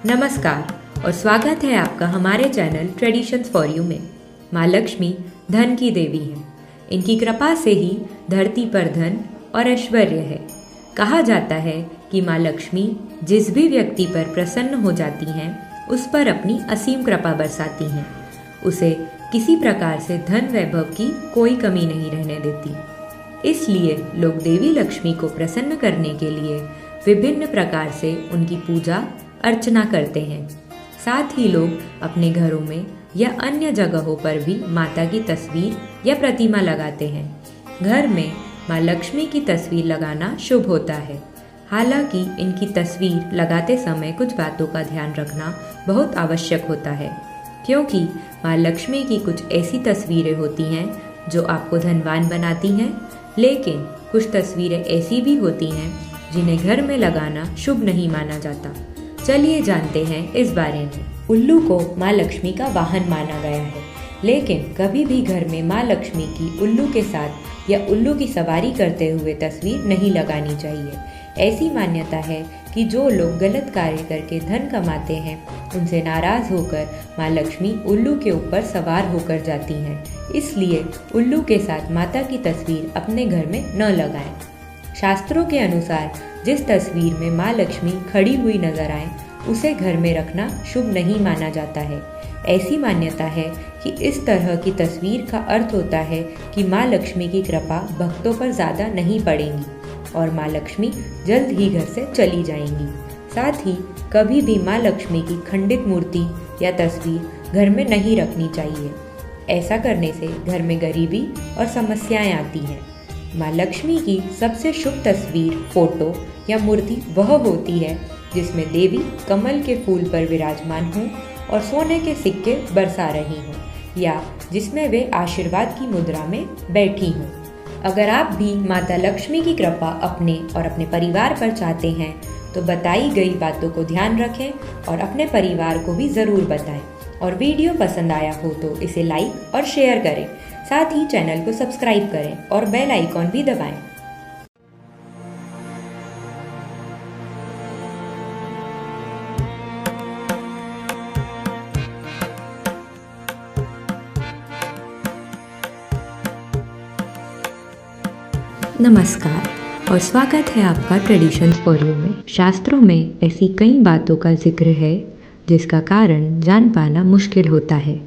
नमस्कार और स्वागत है आपका हमारे चैनल ट्रेडिशंस फॉर यू में। माँ लक्ष्मी धन की देवी हैं। इनकी कृपा से ही धरती पर धन और ऐश्वर्य है। कहा जाता है कि माँ लक्ष्मी जिस भी व्यक्ति पर प्रसन्न हो जाती हैं उस पर अपनी असीम कृपा बरसाती हैं। उसे किसी प्रकार से धन वैभव की कोई कमी नहीं रहने देती। इसलिए लोग देवी लक्ष्मी को प्रसन्न करने के लिए विभिन्न प्रकार से उनकी पूजा अर्चना करते हैं। साथ ही लोग अपने घरों में या अन्य जगहों पर भी माता की तस्वीर या प्रतिमा लगाते हैं। घर में माँ लक्ष्मी की तस्वीर लगाना शुभ होता है। हालांकि इनकी तस्वीर लगाते समय कुछ बातों का ध्यान रखना बहुत आवश्यक होता है, क्योंकि माँ लक्ष्मी की कुछ ऐसी तस्वीरें होती हैं जो आपको धनवान बनाती हैं, लेकिन कुछ तस्वीरें ऐसी भी होती हैं जिन्हें घर में लगाना शुभ नहीं माना जाता। चलिए जानते हैं इस बारे में। उल्लू को माँ लक्ष्मी का वाहन माना गया है, लेकिन कभी भी घर में माँ लक्ष्मी की उल्लू के साथ या उल्लू की सवारी करते हुए तस्वीर नहीं लगानी चाहिए। ऐसी मान्यता है कि जो लोग गलत कार्य करके धन कमाते हैं उनसे नाराज होकर माँ लक्ष्मी उल्लू के ऊपर सवार होकर जाती हैं। इसलिए उल्लू के साथ माता की तस्वीर अपने घर में न लगाएं। शास्त्रों के अनुसार जिस तस्वीर में माँ लक्ष्मी खड़ी हुई नजर आए उसे घर में रखना शुभ नहीं माना जाता है। ऐसी मान्यता है कि इस तरह की तस्वीर का अर्थ होता है कि माँ लक्ष्मी की कृपा भक्तों पर ज़्यादा नहीं पड़ेंगी और माँ लक्ष्मी जल्द ही घर से चली जाएंगी। साथ ही कभी भी माँ लक्ष्मी की खंडित मूर्ति या तस्वीर घर में नहीं रखनी चाहिए। ऐसा करने से घर में गरीबी और समस्याएं आती हैं। माँ लक्ष्मी की सबसे शुभ तस्वीर, फोटो या मूर्ति वह होती है जिसमें देवी कमल के फूल पर विराजमान हों और सोने के सिक्के बरसा रही हों, या जिसमें वे आशीर्वाद की मुद्रा में बैठी हों। अगर आप भी माता लक्ष्मी की कृपा अपने और अपने परिवार पर चाहते हैं तो बताई गई बातों को ध्यान रखें और अपने परिवार को भी ज़रूर बताएं। और वीडियो पसंद आया हो तो इसे लाइक और शेयर करें। साथ ही चैनल को सब्सक्राइब करें और बेल आइकॉन भी दबाएं। नमस्कार और स्वागत है आपका ट्रेडिशंस फॉर यू में। शास्त्रों में ऐसी कई बातों का जिक्र है जिसका कारण जान पाना मुश्किल होता है।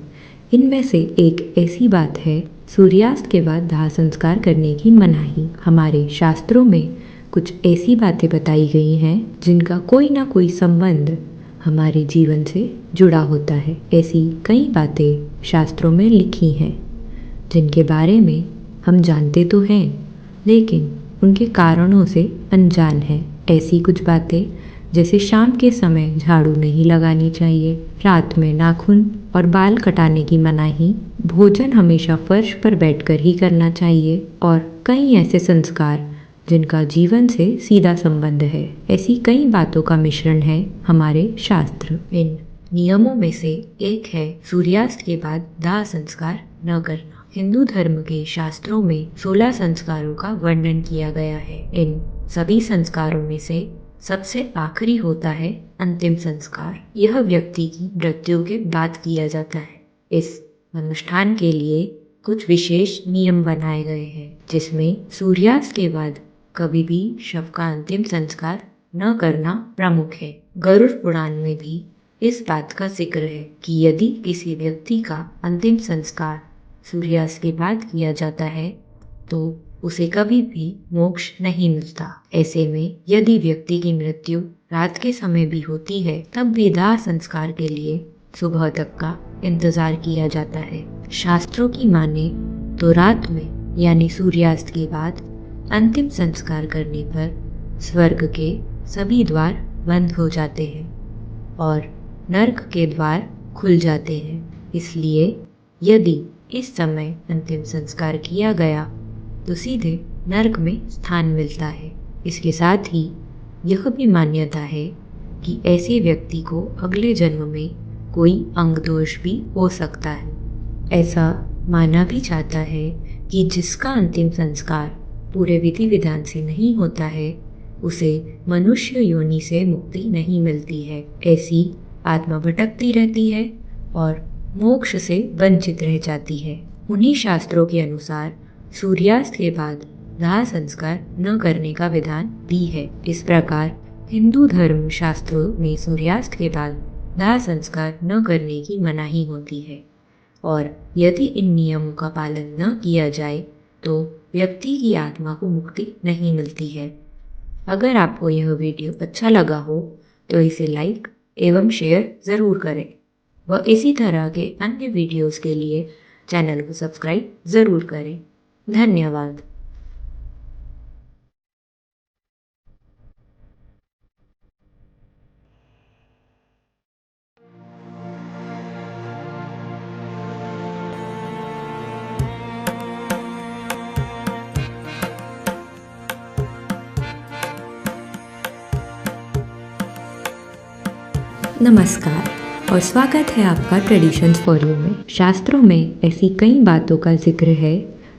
इनमें से एक ऐसी बात है सूर्यास्त के बाद दाह संस्कार करने की मनाही। हमारे शास्त्रों में कुछ ऐसी बातें बताई गई हैं जिनका कोई ना कोई संबंध हमारे जीवन से जुड़ा होता है। ऐसी कई बातें शास्त्रों में लिखी हैं जिनके बारे में हम जानते तो हैं, लेकिन उनके कारणों से अनजान हैं। ऐसी कुछ बातें जैसे शाम के समय झाड़ू नहीं लगानी चाहिए, रात में नाखून और बाल कटाने की मनाही, भोजन हमेशा फर्श पर बैठकर ही करना चाहिए और कई ऐसे संस्कार जिनका जीवन से सीधा संबंध है। ऐसी कई बातों का मिश्रण है हमारे शास्त्र। इन नियमों में से एक है सूर्यास्त के बाद दाह संस्कार न करना। हिंदू धर्म के शास्त्रों में 16 संस्कारों का वर्णन किया गया है। इन सभी संस्कारों में से सबसे आखिरी होता है अंतिम संस्कार। यह व्यक्ति की मृत्यु के बाद किया जाता है। इस अनुष्ठान के लिए कुछ विशेष नियम बनाए गए हैं, जिसमें सूर्यास्त के बाद कभी भी शव का अंतिम संस्कार न करना प्रमुख है। गरुड़ पुराण में भी इस बात का जिक्र है कि यदि किसी व्यक्ति का अंतिम संस्कार सूर्यास्त के बाद किया जाता है तो उसे कभी भी मोक्ष नहीं मिलता। ऐसे में यदि व्यक्ति की मृत्यु रात के समय भी होती है तब भी दाह संस्कार के लिए सुबह तक का इंतजार किया जाता है। शास्त्रों की माने तो रात में यानी सूर्यास्त के बाद अंतिम संस्कार करने पर स्वर्ग के सभी द्वार बंद हो जाते हैं और नर्क के द्वार खुल जाते हैं। इसलिए यदि इस समय अंतिम संस्कार किया गया तो सीधे नर्क में स्थान मिलता है। इसके साथ ही यह भी मान्यता है कि ऐसे व्यक्ति को अगले जन्म में कोई अंग दोष भी हो सकता है। ऐसा माना भी जाता है कि जिसका अंतिम संस्कार पूरे विधि विधान से नहीं होता है उसे मनुष्य योनि से मुक्ति नहीं मिलती है। ऐसी आत्मा भटकती रहती है और मोक्ष से वंचित रह जाती है। उन्हीं शास्त्रों के अनुसार सूर्यास्त के बाद दाह संस्कार न करने का विधान भी है। इस प्रकार हिंदू धर्म शास्त्रों में सूर्यास्त के बाद दाह संस्कार न करने की मनाही होती है और यदि इन नियमों का पालन न किया जाए तो व्यक्ति की आत्मा को मुक्ति नहीं मिलती है। अगर आपको यह वीडियो अच्छा लगा हो तो इसे लाइक एवं शेयर ज़रूर करें व इसी तरह के अन्य वीडियोस के लिए चैनल को सब्सक्राइब ज़रूर करें। धन्यवाद। नमस्कार और स्वागत है आपका ट्रेडिशंस फॉर यू में। शास्त्रों में ऐसी कई बातों का जिक्र है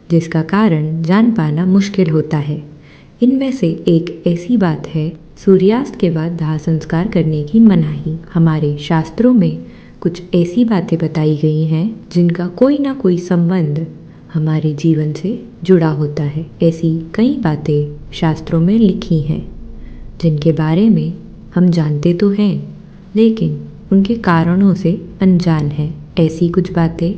जिसका कारण जान पाना मुश्किल होता है। इनमें से एक ऐसी बात है सूर्यास्त के बाद दाह संस्कार करने की मनाही। हमारे शास्त्रों में कुछ ऐसी बातें बताई गई हैं जिनका कोई ना कोई संबंध हमारे जीवन से जुड़ा होता है। ऐसी कई बातें शास्त्रों में लिखी हैं जिनके बारे में हम जानते तो हैं लेकिन उनके कारणों से अनजान है। ऐसी कुछ बातें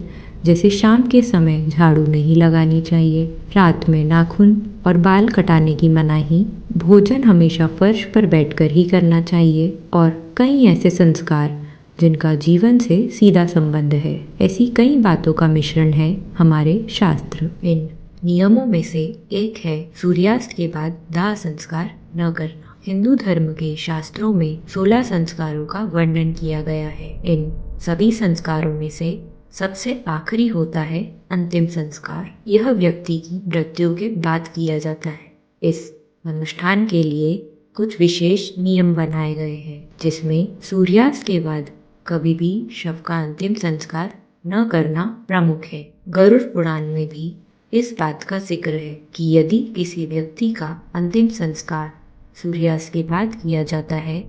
जैसे शाम के समय झाड़ू नहीं लगानी चाहिए, रात में नाखून और बाल कटाने की मनाही, भोजन हमेशा फर्श पर बैठकर ही करना चाहिए और कई ऐसे संस्कार जिनका जीवन से सीधा संबंध है। ऐसी कई बातों का मिश्रण है हमारे शास्त्र। इन नियमों में से एक है सूर्यास्त के बाद दाह संस्कार न करना। हिंदू धर्म के शास्त्रों में 16 संस्कारों का वर्णन किया गया है। इन सभी संस्कारों में से सबसे आखिरी होता है अंतिम संस्कार। यह व्यक्ति की मृत्यु के बाद किया जाता है। इस अनुष्ठान के लिए कुछ विशेष नियम बनाए गए हैं जिसमें सूर्यास्त के बाद कभी भी शव का अंतिम संस्कार न करना प्रमुख है। गरुड़ पुराण में भी इस बात का जिक्र है कि यदि किसी व्यक्ति का अंतिम संस्कार सूर्यास्त के बाद किया जाता है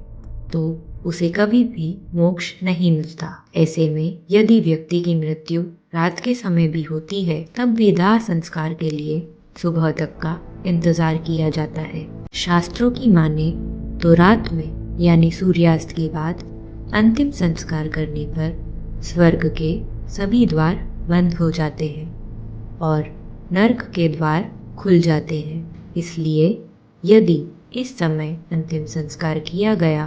तो उसे कभी भी मोक्ष नहीं मिलता। ऐसे में यदि व्यक्ति की मृत्यु रात के समय भी होती है तब भी दाह संस्कार के लिए सुबह तक का इंतजार किया जाता है। शास्त्रों की माने तो रात में यानी सूर्यास्त के बाद अंतिम संस्कार करने पर स्वर्ग के सभी द्वार बंद हो जाते हैं और नर्क के द्वार खुल जाते हैं। इसलिए यदि इस समय अंतिम संस्कार किया गया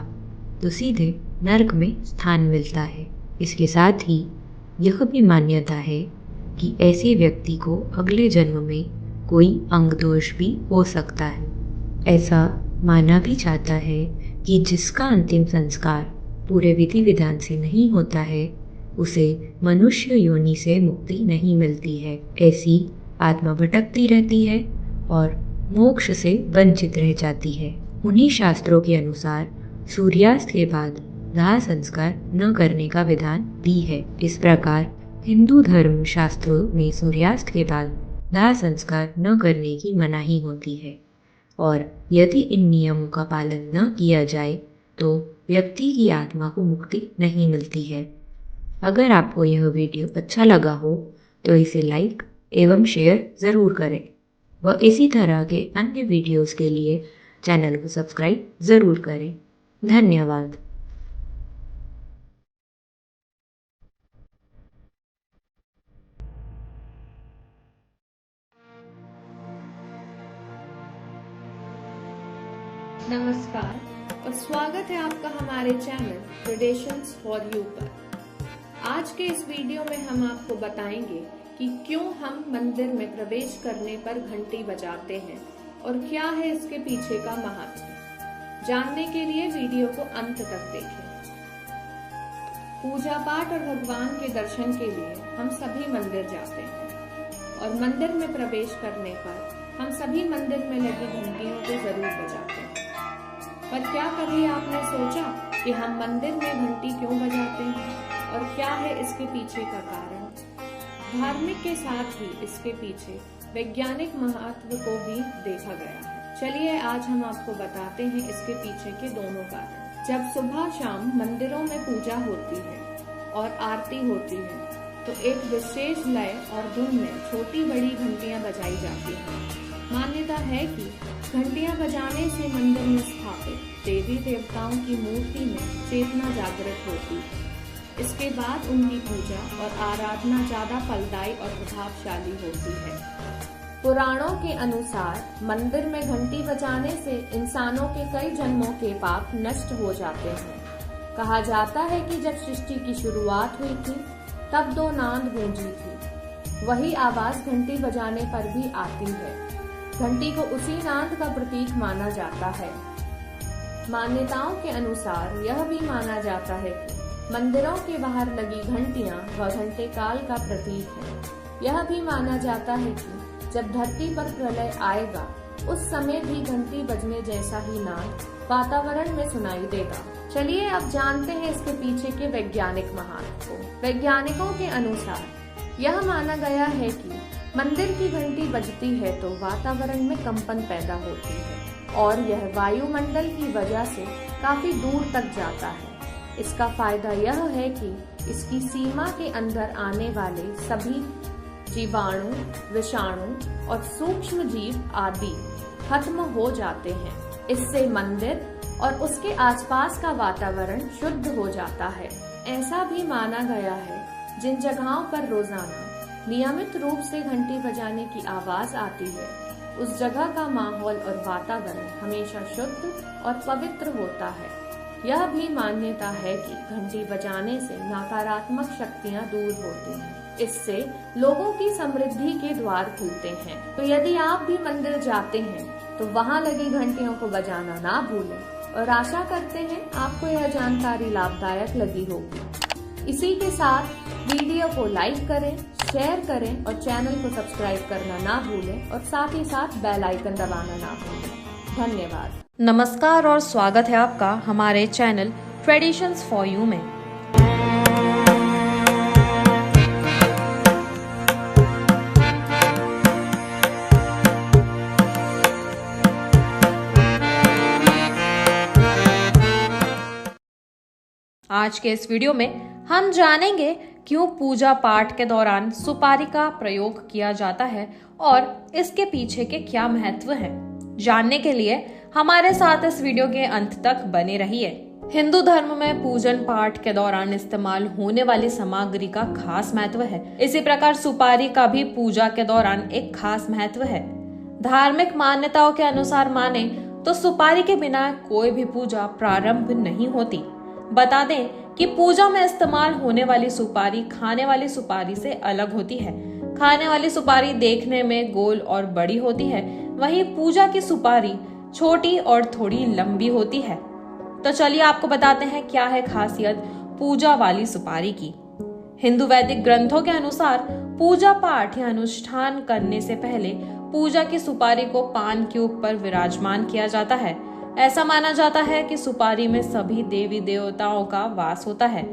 तो सीधे नर्क में स्थान मिलता है। इसके साथ ही यह भी मान्यता है कि ऐसे व्यक्ति को अगले जन्म में कोई अंग दोष भी हो सकता है। ऐसा माना भी जाता है कि जिसका अंतिम संस्कार पूरे विधि विधान से नहीं होता है उसे मनुष्य योनि से मुक्ति नहीं मिलती है। ऐसी आत्मा भटकती रहती है और मोक्ष से वंचित रह जाती है। उन्हीं शास्त्रों के अनुसार सूर्यास्त के बाद दाह संस्कार न करने का विधान भी है। इस प्रकार हिंदू धर्म शास्त्रों में सूर्यास्त के बाद दाह संस्कार न करने की मनाही होती है और यदि इन नियमों का पालन न किया जाए तो व्यक्ति की आत्मा को मुक्ति नहीं मिलती है। अगर आपको यह वीडियो अच्छा लगा हो तो इसे लाइक एवं शेयर ज़रूर करें व इसी तरह के अन्य वीडियोस के लिए चैनल को सब्सक्राइब ज़रूर करें। धन्यवाद। नमस्कार और स्वागत है आपका हमारे चैनल ट्रेडिशंस फॉर यू पर। आज के इस वीडियो में हम आपको बताएंगे कि क्यों हम मंदिर में प्रवेश करने पर घंटी बजाते हैं और क्या है इसके पीछे का महत्व। जानने के लिए वीडियो को अंत तक देखें। पूजा पाठ और भगवान के दर्शन के लिए हम सभी मंदिर जाते हैं और मंदिर में प्रवेश करने पर हम सभी मंदिर में लगी घंटियों को जरूर बजाते हैं। पर क्या कभी आपने सोचा कि हम मंदिर में घंटी क्यों बजाते हैं और क्या है इसके पीछे का कारण। धार्मिक के साथ ही इसके पीछे वैज्ञानिक महत्व को भी देखा गया है। चलिए आज हम आपको बताते हैं इसके पीछे के दोनों कारण। जब सुबह शाम मंदिरों में पूजा होती है और आरती होती है तो एक विशेष लय और धुन में छोटी बड़ी घंटियां बजाई जाती हैं। मान्यता है कि घंटियां बजाने से मंदिर में स्थापित देवी देवताओं की मूर्ति में चेतना जागृत होती है। इसके बाद उनकी पूजा और आराधना ज्यादा फलदायी और प्रभावशाली होती है। पुराणों के अनुसार मंदिर में घंटी बजाने से इंसानों के कई जन्मों के पाप नष्ट हो जाते हैं। कहा जाता है कि जब सृष्टि की शुरुआत हुई थी तब 2 नाद गूंजी थी। वही आवाज घंटी बजाने पर भी आती है। घंटी को उसी नाद का प्रतीक माना जाता है। मान्यताओं के अनुसार यह भी माना जाता है कि मंदिरों के बाहर लगी घंटियां व घंटे काल का प्रतीक है। यह भी माना जाता है कि जब धरती पर प्रलय आएगा उस समय भी घंटी बजने जैसा ही नाद वातावरण में सुनाई देगा। चलिए अब जानते हैं इसके पीछे के वैज्ञानिक महत्व को। वैज्ञानिकों के अनुसार यह माना गया है कि मंदिर की घंटी बजती है तो वातावरण में कंपन पैदा होती है और यह वायुमंडल की वजह से काफी दूर तक जाता है। इसका फायदा यह है कि इसकी सीमा के अंदर आने वाले सभी जीवाणु, विषाणु और सूक्ष्म जीव आदि खत्म हो जाते हैं। इससे मंदिर और उसके आसपास का वातावरण शुद्ध हो जाता है। ऐसा भी माना गया है जिन जगहों पर रोजाना नियमित रूप से घंटी बजाने की आवाज आती है उस जगह का माहौल और वातावरण हमेशा शुद्ध और पवित्र होता है। यह भी मान्यता है कि घंटी बजाने से नकारात्मक शक्तियां दूर होती हैं। इससे लोगों की समृद्धि के द्वार खुलते हैं। तो यदि आप भी मंदिर जाते हैं तो वहां लगी घंटियों को बजाना ना भूलें और आशा करते हैं आपको यह जानकारी लाभदायक लगी होगी। इसी के साथ वीडियो को लाइक करें, शेयर करें और चैनल को सब्सक्राइब करना ना भूलें और साथ ही साथ बेल आइकन दबाना ना भूलें। धन्यवाद। नमस्कार और स्वागत है आपका हमारे चैनल ट्रेडिशंस फॉर यू में। आज के इस वीडियो में हम जानेंगे क्यों पूजा पाठ के दौरान सुपारी का प्रयोग किया जाता है और इसके पीछे के क्या महत्व है। जानने के लिए हमारे साथ इस वीडियो के अंत तक बने रहिए। हिंदू धर्म में पूजन पाठ के दौरान इस्तेमाल होने वाली सामग्री का खास महत्व है। इसी प्रकार सुपारी का भी पूजा के दौरान एक खास महत्व है। धार्मिक मान्यताओं के अनुसार माने तो सुपारी के बिना कोई भी पूजा प्रारंभ नहीं होती। बता दें कि पूजा में इस्तेमाल होने वाली सुपारी खाने वाली सुपारी से अलग होती है। खाने वाली सुपारी देखने में गोल और बड़ी होती है, वहीं पूजा की सुपारी छोटी और थोड़ी लंबी होती है। तो चलिए आपको बताते हैं क्या है खासियत पूजा वाली सुपारी की। हिंदू वैदिक ग्रंथों के अनुसार पूजा पाठ या अनुष्ठान करने से पहले पूजा की सुपारी को पान के ऊपर विराजमान किया जाता है। ऐसा माना जाता है कि सुपारी में सभी देवी देवताओं का वास होता है।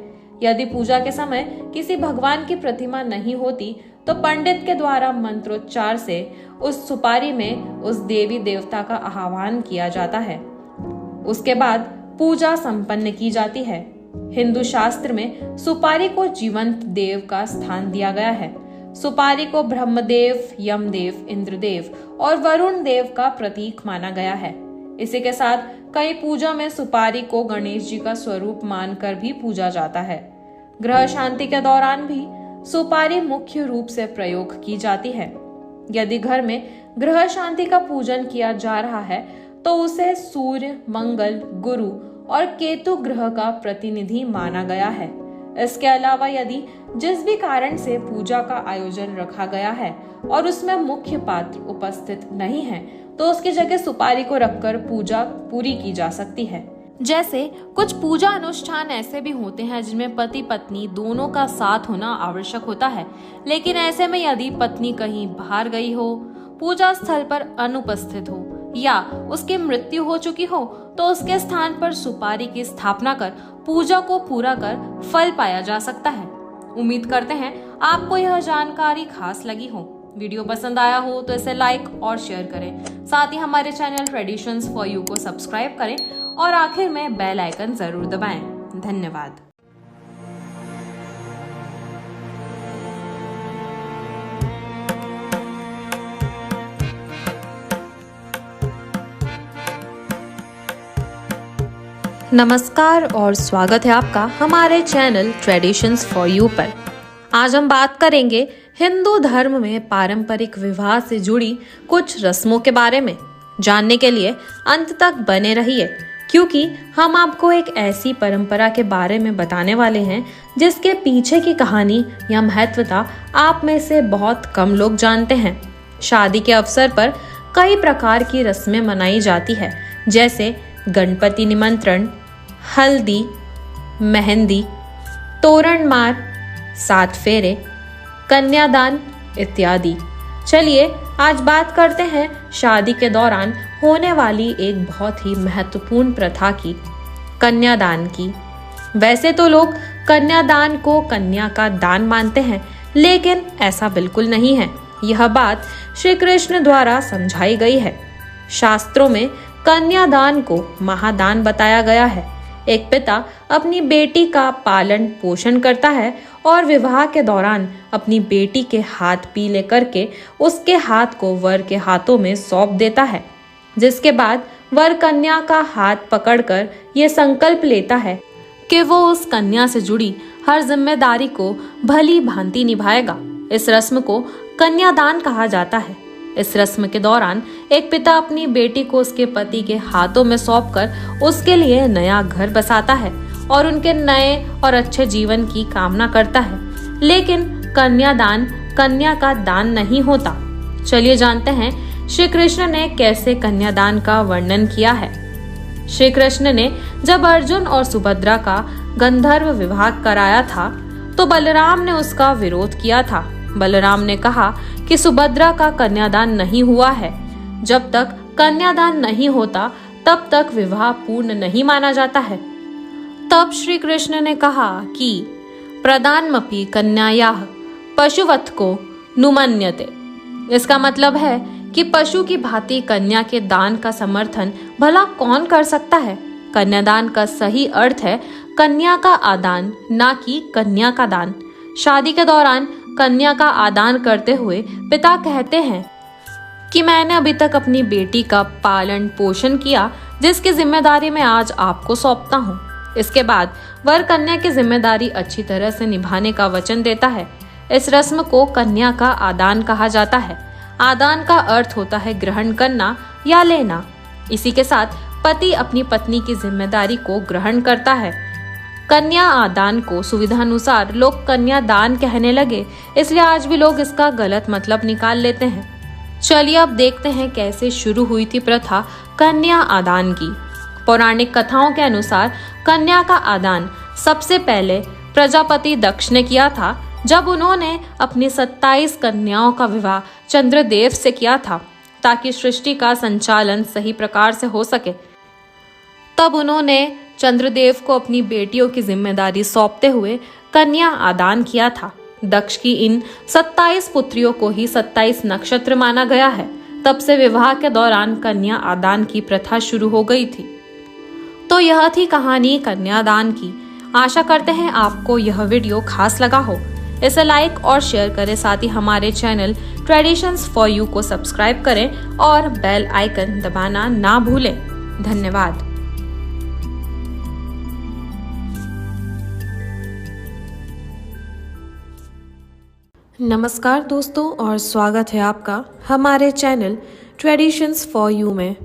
यदि पूजा के समय किसी भगवान की प्रतिमा नहीं होती तो पंडित के द्वारा मंत्रोच्चार से उस सुपारी में उस देवी देवता का आह्वान किया जाता है। उसके बाद पूजा संपन्न की जाती है। हिंदू शास्त्र में सुपारी को जीवंत देव का स्थान दिया गया है। सुपारी को ब्रह्मदेव, यमदेव, इंद्रदेव और वरुण देव का प्रतीक माना गया है। इसी के साथ कई पूजा में सुपारी को गणेश जी का स्वरूप मानकर भी पूजा जाता है। ग्रह शांति के दौरान भी सुपारी मुख्य रूप से प्रयोग की जाती है। यदि घर में ग्रह शांति का पूजन किया जा रहा है तो उसे सूर्य, मंगल, गुरु और केतु ग्रह का प्रतिनिधि माना गया है। इसके अलावा यदि जिस भी कारण से पूजा का आयोजन रखा गया है और उसमें मुख्य पात्र उपस्थित नहीं है तो उसकी जगह सुपारी को रखकर पूजा पूरी की जा सकती है। जैसे कुछ पूजा अनुष्ठान ऐसे भी होते हैं जिनमें पति पत्नी दोनों का साथ होना आवश्यक होता है, लेकिन ऐसे में यदि पत्नी कहीं बाहर गई हो, पूजा स्थल पर अनुपस्थित हो या उसकी मृत्यु हो चुकी हो तो उसके स्थान पर सुपारी की स्थापना कर पूजा को पूरा कर फल पाया जा सकता है। उम्मीद करते हैं आपको यह जानकारी खास लगी हो। वीडियो पसंद आया हो तो इसे लाइक और शेयर करें। साथ ही हमारे चैनल ट्रेडिशंस फॉर यू को सब्सक्राइब करें और आखिर में बेल आइकन जरूर दबाएं। धन्यवाद। नमस्कार और स्वागत है आपका हमारे चैनल ट्रेडिशंस फॉर यू पर। आज हम बात करेंगे हिंदू धर्म में पारंपरिक विवाह से जुड़ी कुछ रस्मों के बारे में। जानने के लिए अंत तक बने रहिए, क्योंकि हम आपको एक ऐसी परंपरा के बारे में बताने वाले हैं जिसके पीछे की कहानी या महत्वता आप में से बहुत कम लोग जानते हैं। शादी के अवसर पर कई प्रकार की रस्में मनाई जाती है, जैसे गणपति निमंत्रण, हल्दी, मेहंदी, तोरणमार, 7 फेरे, कन्यादान इत्यादि। चलिए आज बात करते हैं शादी के दौरान होने वाली एक बहुत ही महत्वपूर्ण प्रथा की, कन्यादान की। वैसे तो लोग कन्यादान को कन्या का दान मानते हैं, लेकिन ऐसा बिल्कुल नहीं है। यह बात श्री कृष्ण द्वारा समझाई गई है। शास्त्रों में कन्यादान को महादान बताया गया है। एक पिता अपनी बेटी का पालन पोषण करता है और विवाह के दौरान अपनी बेटी के हाथ पीले करके उसके हाथ को वर के हाथों में सौंप देता है, जिसके बाद वर कन्या का हाथ पकड़कर ये संकल्प लेता है कि वो उस कन्या से जुड़ी हर जिम्मेदारी को भली भांति निभाएगा। इस रस्म को कन्यादान कहा जाता है। इस रस्म के दौरान एक पिता अपनी बेटी को उसके पति के हाथों में सौंपकर उसके लिए नया घर बसाता है और उनके नए और अच्छे जीवन की कामना करता है। लेकिन कन्यादान कन्या का दान नहीं होता। चलिए जानते हैं श्री कृष्ण ने कैसे कन्यादान का वर्णन किया है। श्री कृष्ण ने जब अर्जुन और सुभद्रा का गंधर्व विवाह कराया था तो बलराम ने उसका विरोध किया था। बलराम ने कहा कि सुभद्रा का कन्यादान नहीं हुआ है। जब तक कन्यादान नहीं होता तब तक विवाह पूर्ण नहीं माना जाता है। तब श्री कृष्ण ने कहा कि प्रदानमपि कन्यायाः पशुवत् को नुमन्यते। इसका मतलब है कि पशु की भांति कन्या के दान का समर्थन भला कौन कर सकता है। कन्यादान का सही अर्थ है कन्या का आदान, ना कि कन्या का दान। शादी के दौरान कन्या का आदान करते हुए पिता कहते हैं कि मैंने अभी तक अपनी बेटी का पालन पोषण किया, जिसकी जिम्मेदारी मैं आज आपको सौंपता हूँ। इसके बाद वर कन्या की जिम्मेदारी अच्छी तरह से निभाने का वचन देता है। इस रस्म को कन्या का आदान कहा जाता है। आदान का अर्थ होता है ग्रहण करना या लेना। इसी के साथ पति अपनी पत्नी की जिम्मेदारी को ग्रहण करता है। कन्या आदान को सुविधानुसार लोग कन्या दान कहने लगे, इसलिए आज भी लोग इसका गलत मतलब निकाल लेते हैं। चलिए अब देखते हैं कैसे शुरू हुई थी प्रथा कन्या आदान की। पौराणिक कथाओं के अनुसार कन्या का आदान सबसे पहले प्रजापति दक्ष ने किया था, जब उन्होंने अपनी 27 कन्याओं का विवाह चंद्रदेव से किया था, ताकि सृष्टि का संचालन सही प्रकार से हो सके। तब उन्होंने चंद्रदेव को अपनी बेटियों की जिम्मेदारी सौंपते हुए कन्या आदान किया था। दक्ष की इन 27 पुत्रियों को ही 27 नक्षत्र माना गया है। तब से विवाह के दौरान कन्या आदान की प्रथा शुरू हो गई थी। तो यह थी कहानी कन्यादान की। आशा करते हैं आपको यह वीडियो खास लगा हो। इसे लाइक और शेयर करें, साथ ही हमारे चैनल ट्रेडिशंस फॉर यू को सब्सक्राइब करें और बेल आइकन दबाना ना भूलें। धन्यवाद। नमस्कार दोस्तों और स्वागत है आपका हमारे चैनल ट्रेडिशंस फॉर यू में।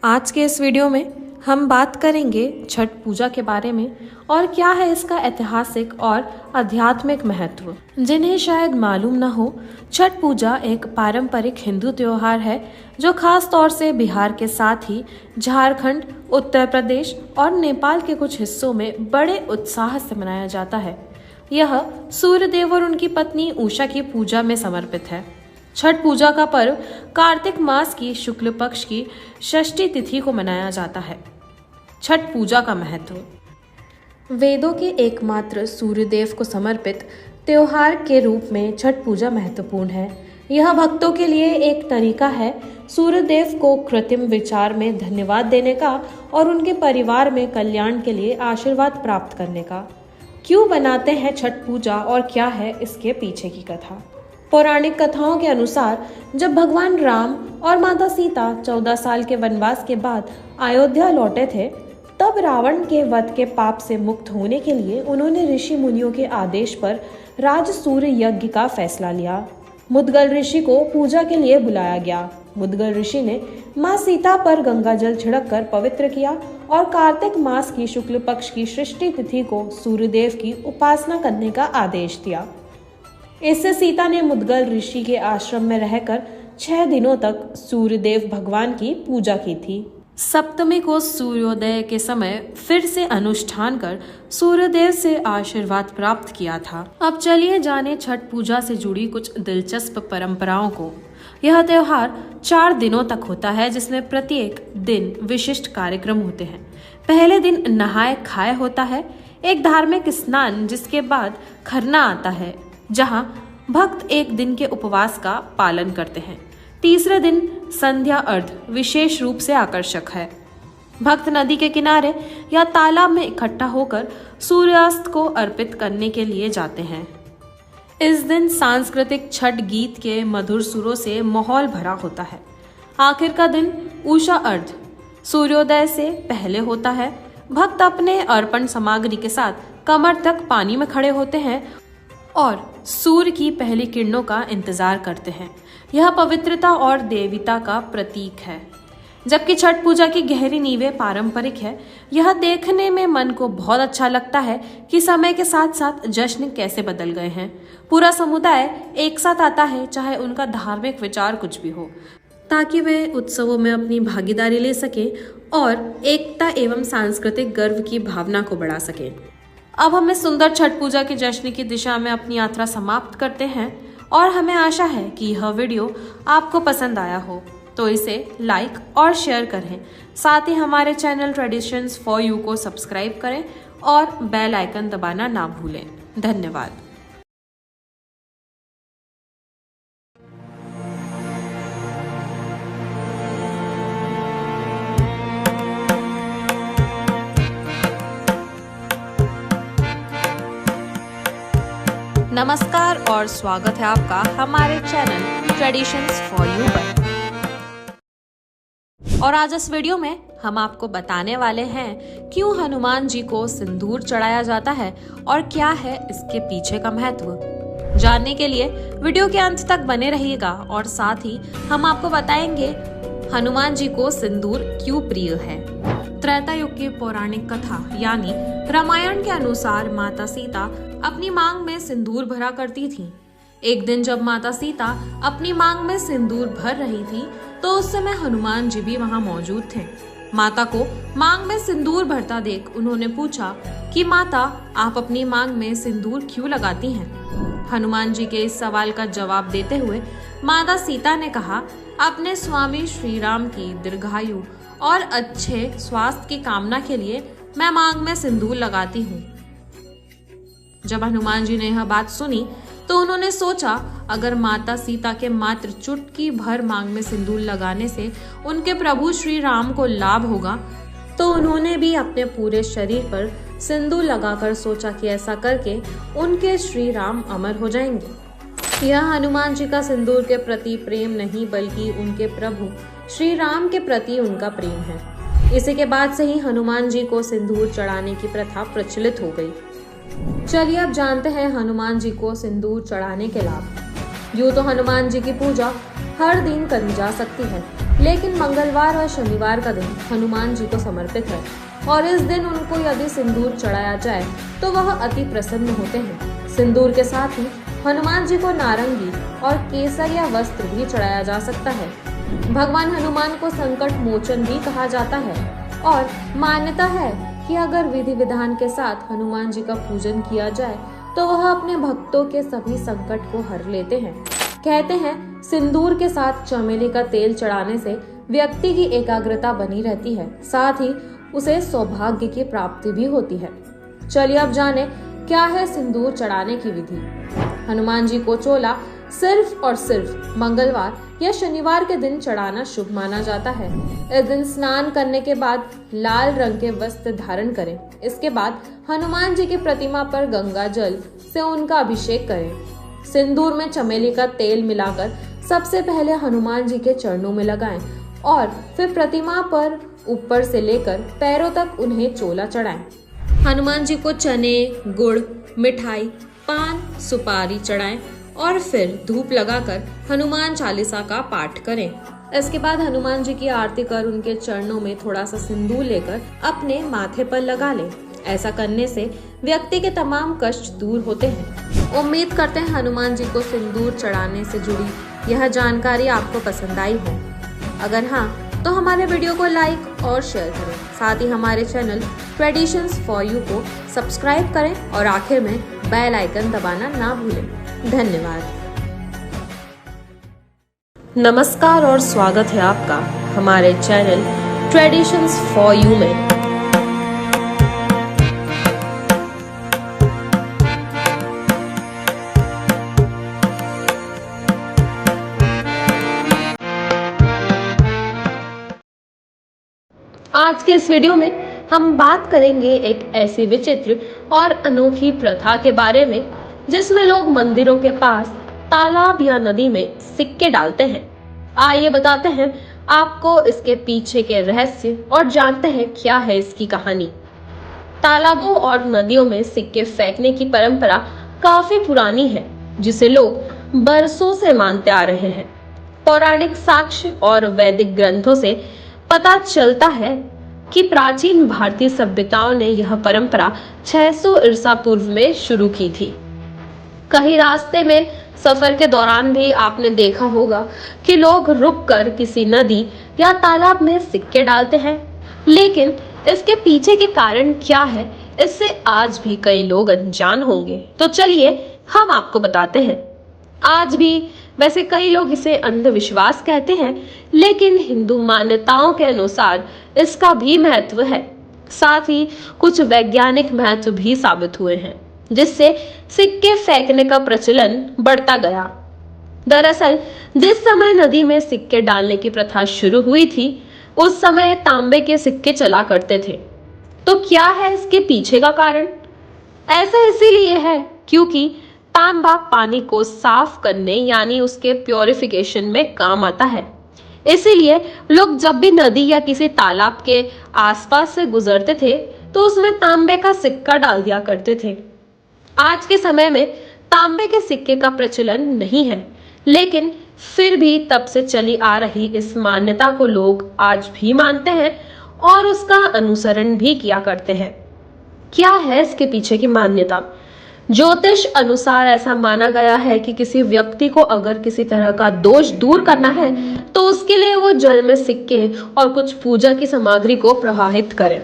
आज के इस वीडियो में हम बात करेंगे छठ पूजा के बारे में और क्या है इसका ऐतिहासिक और आध्यात्मिक महत्व। जिन्हें शायद मालूम न हो, छठ पूजा एक पारंपरिक हिंदू त्योहार है जो खास तौर से बिहार के साथ ही झारखंड, उत्तर प्रदेश और नेपाल के कुछ हिस्सों में बड़े उत्साह से मनाया जाता है। यह सूर्य देव और उनकी पत्नी उषा की पूजा में समर्पित है। छठ पूजा का पर्व कार्तिक मास की शुक्ल पक्ष की षष्ठी तिथि को मनाया जाता है। छठ पूजा का महत्व। वेदों के एकमात्र सूर्य देव को समर्पित त्योहार के रूप में छठ पूजा महत्वपूर्ण है। यह भक्तों के लिए एक तरीका है सूर्यदेव को कृत्रिम विचार में धन्यवाद देने का और उनके परिवार में कल्याण के लिए आशीर्वाद प्राप्त करने का। क्यों बनाते हैं छठ पूजा और क्या है इसके पीछे की कथा? पौराणिक कथाओं के अनुसार जब भगवान राम और माता सीता 14 साल के वनवास के बाद अयोध्या लौटे थे, तब रावण के वध के पाप से मुक्त होने के लिए उन्होंने ऋषि मुनियों के आदेश पर राज सूर्य यज्ञ का फैसला लिया। मुद्गल ऋषि को पूजा के लिए बुलाया गया। मुद्गल ऋषि ने मां सीता पर गंगा जल छिड़क कर पवित्र किया और कार्तिक मास की शुक्ल पक्ष की सृष्टि तिथि को सूर्यदेव की उपासना करने का आदेश दिया। इससे सीता ने मुद्गल ऋषि के आश्रम में रहकर 6 दिनों तक सूर्यदेव भगवान की पूजा की थी। सप्तमी को सूर्योदय के समय फिर से अनुष्ठान कर सूर्यदेव से आशीर्वाद प्राप्त किया था। अब चलिए जाने छठ पूजा से जुड़ी कुछ दिलचस्प परंपराओं को। यह त्योहार 4 दिनों तक होता है, जिसमें प्रत्येक दिन विशिष्ट कार्यक्रम होते हैं। पहले दिन नहाए खाए होता है, एक धार्मिक स्नान, जिसके बाद खरना आता है, जहां भक्त एक दिन के उपवास का पालन करते हैं। तीसरे दिन संध्या अर्घ विशेष रूप से आकर्षक है। भक्त नदी के किनारे या तालाब में इकट्ठा होकर सूर्यास्त को अर्पित करने के लिए जाते हैं। इस दिन सांस्कृतिक छठ गीत के मधुर सुरों से माहौल भरा होता है। आखिर का दिन उषा अर्घ सूर्योदय से पहले होता है। भक्त अपने अर्पण सामग्री के साथ कमर तक पानी में खड़े होते हैं और सूर्य की पहली किरणों का इंतजार करते हैं। यह पवित्रता और देवता का प्रतीक है। जबकि छठ पूजा की गहरी नींवें पारंपरिक है। यह देखने में मन को बहुत अच्छा लगता है कि समय के साथ साथ जश्न कैसे बदल गए हैं। पूरा समुदाय एक साथ आता है, चाहे उनका धार्मिक विचार कुछ भी हो, ताकि वे उत्सवों में अपनी भागीदारी ले सकें और एकता एवं सांस्कृतिक गर्व की भावना को बढ़ा सकें। अब हम इस सुंदर छठ पूजा के जश्न की दिशा में अपनी यात्रा समाप्त करते हैं और हमें आशा है कि यह वीडियो आपको पसंद आया हो, तो इसे लाइक और शेयर करें। साथ ही हमारे चैनल ट्रेडिशंस फॉर यू को सब्सक्राइब करें और बेल आइकन दबाना ना भूलें। धन्यवाद। नमस्कार और स्वागत है आपका हमारे चैनल ट्रेडिशंस फॉर यू पर। और आज इस वीडियो में हम आपको बताने वाले हैं क्यों हनुमान जी को सिंदूर चढ़ाया जाता है और क्या है इसके पीछे का महत्व। जानने के लिए वीडियो के अंत तक बने रहिएगा और साथ ही हम आपको बताएंगे हनुमान जी को सिंदूर क्यों प्रिय है। त्रेता युग की पौराणिक कथा यानी रामायण के अनुसार माता सीता अपनी मांग में सिंदूर भरा करती थी। एक दिन जब माता सीता अपनी मांग में सिंदूर भर रही थी तो उस समय हनुमान जी भी वहां मौजूद थे। माता को मांग में सिंदूर भरता देख उन्होंने पूछा कि माता, आप अपनी मांग में सिंदूर क्यों लगाती हैं? हनुमान जी के इस सवाल का जवाब देते हुए माता सीता ने कहा, अपने स्वामी श्री राम की दीर्घायु और अच्छे स्वास्थ्य की कामना के लिए मैं मांग में सिंदूर लगाती हूँ। जब हनुमान जी ने यह बात सुनी तो उन्होंने सोचा, अगर माता सीता के मात्र चुटकी भर मांग में सिंदूर लगाने से उनके प्रभु श्री राम को लाभ होगा, तो उन्होंने भी अपने पूरे शरीर पर सिंदूर लगाकर सोचा कि ऐसा करके उनके श्री राम अमर हो जाएंगे। यह हनुमान जी का सिंदूर के प्रति प्रेम नहीं बल्कि उनके प्रभु श्री राम के प्रति उनका प्रेम है। इसी के बाद से ही हनुमान जी को सिंदूर चढ़ाने की प्रथा प्रचलित हो गई। चलिए अब जानते हैं हनुमान जी को सिंदूर चढ़ाने के लाभ। यूँ तो हनुमान जी की पूजा हर दिन करी जा सकती है, लेकिन मंगलवार और शनिवार का दिन हनुमान जी को समर्पित है और इस दिन उनको यदि सिंदूर चढ़ाया जाए तो वह अति प्रसन्न होते हैं। सिंदूर के साथ ही हनुमान जी को नारंगी और केसरिया वस्त्र भी चढ़ाया जा सकता है। भगवान हनुमान को संकट मोचन भी कहा जाता है और मान्यता है कि अगर विधि विधान के साथ हनुमान जी का पूजन किया जाए तो वह अपने भक्तों के सभी संकट को हर लेते हैं। कहते हैं सिंदूर के साथ चमेली का तेल चढ़ाने से व्यक्ति की एकाग्रता बनी रहती है, साथ ही उसे सौभाग्य की प्राप्ति भी होती है। चलिए अब जाने क्या है सिंदूर चढ़ाने की विधि। हनुमान जी को चोला सिर्फ और सिर्फ मंगलवार या शनिवार के दिन चढ़ाना शुभ माना जाता है। इस दिन स्नान करने के बाद लाल रंग के वस्त्र धारण करें। इसके बाद हनुमान जी की प्रतिमा पर गंगा जल से उनका अभिषेक करें। सिंदूर में चमेली का तेल मिलाकर सबसे पहले हनुमान जी के चरणों में लगाएं और फिर प्रतिमा पर ऊपर से लेकर पैरों तक उन्हें चोला चढ़ाएं। हनुमान जी को चने, गुड़, मिठाई, पान, सुपारी चढ़ाएं और फिर धूप लगाकर हनुमान चालीसा का पाठ करें। इसके बाद हनुमान जी की आरती कर उनके चरणों में थोड़ा सा सिंदूर लेकर अपने माथे पर लगा लें। ऐसा करने से व्यक्ति के तमाम कष्ट दूर होते हैं। उम्मीद करते हैं हनुमान जी को सिंदूर चढ़ाने से जुड़ी यह जानकारी आपको पसंद आई हो। अगर हाँ, तो हमारे वीडियो को लाइक और शेयर करें। साथ ही हमारे चैनल ट्रेडिशंस फॉर यू को सब्सक्राइब करें और आखिर में बेल आइकन दबाना ना भूलें। धन्यवाद। नमस्कार और स्वागत है आपका हमारे चैनल ट्रेडिशंस फॉर यू में। आज के इस वीडियो में हम बात करेंगे एक ऐसी विचित्र और अनोखी प्रथा के बारे में जिसमें लोग मंदिरों के पास तालाब या नदी में सिक्के डालते हैं। आइए बताते हैं आपको इसके पीछे के रहस्य और जानते हैं क्या है इसकी कहानी। तालाबों और नदियों में सिक्के फेंकने की परंपरा काफी पुरानी है, जिसे लोग बरसों से मानते आ रहे हैं। पौराणिक साक्ष्य और वैदिक ग्रंथों से पता चलता है कि प्राचीन भारतीय सभ्यताओं ने यह परंपरा 600 ईसा पूर्व में शुरू की थी। कहीं रास्ते में सफर के दौरान भी आपने देखा होगा कि लोग रुककर किसी नदी या तालाब में सिक्के डालते हैं, लेकिन इसके पीछे के कारण क्या है, इससे आज भी कई लोग अनजान होंगे। तो चलिए हम आपको बताते हैं। आज भी वैसे कई लोग इसे अंधविश्वास कहते हैं, लेकिन हिंदू मान्यताओं के अनुसार इसका भी महत्व है। साथ ही कुछ वैज्ञानिक महत्व भी साबित हुए हैं, जिससे सिक्के फेंकने का प्रचलन बढ़ता गया। दरअसल जिस समय नदी में सिक्के डालने की प्रथा शुरू हुई थी, उस समय तांबे के सिक्के चला करते थे। तो क्या है इसके पीछे का कारण? ऐसा इसीलिए है क्योंकि तांबा पानी को साफ करने यानी उसके प्योरिफिकेशन में काम आता है। इसीलिए लोग जब भी नदी या किसी तालाब के आसपास से गुजरते थे तो उसमें तांबे का सिक्का डाल दिया करते थे। आज के समय में तांबे के सिक्के का प्रचलन नहीं है, लेकिन फिर भी तब से चली आ रही इस मान्यता को लोग आज भी मानते हैं और उसका अनुसरण भी किया करते हैं। क्या है इसके पीछे की मान्यता? ज्योतिष अनुसार ऐसा माना गया है कि किसी व्यक्ति को अगर किसी तरह का दोष दूर करना है तो उसके लिए वो जल में सिक्के और कुछ पूजा की सामग्री को प्रवाहित करें।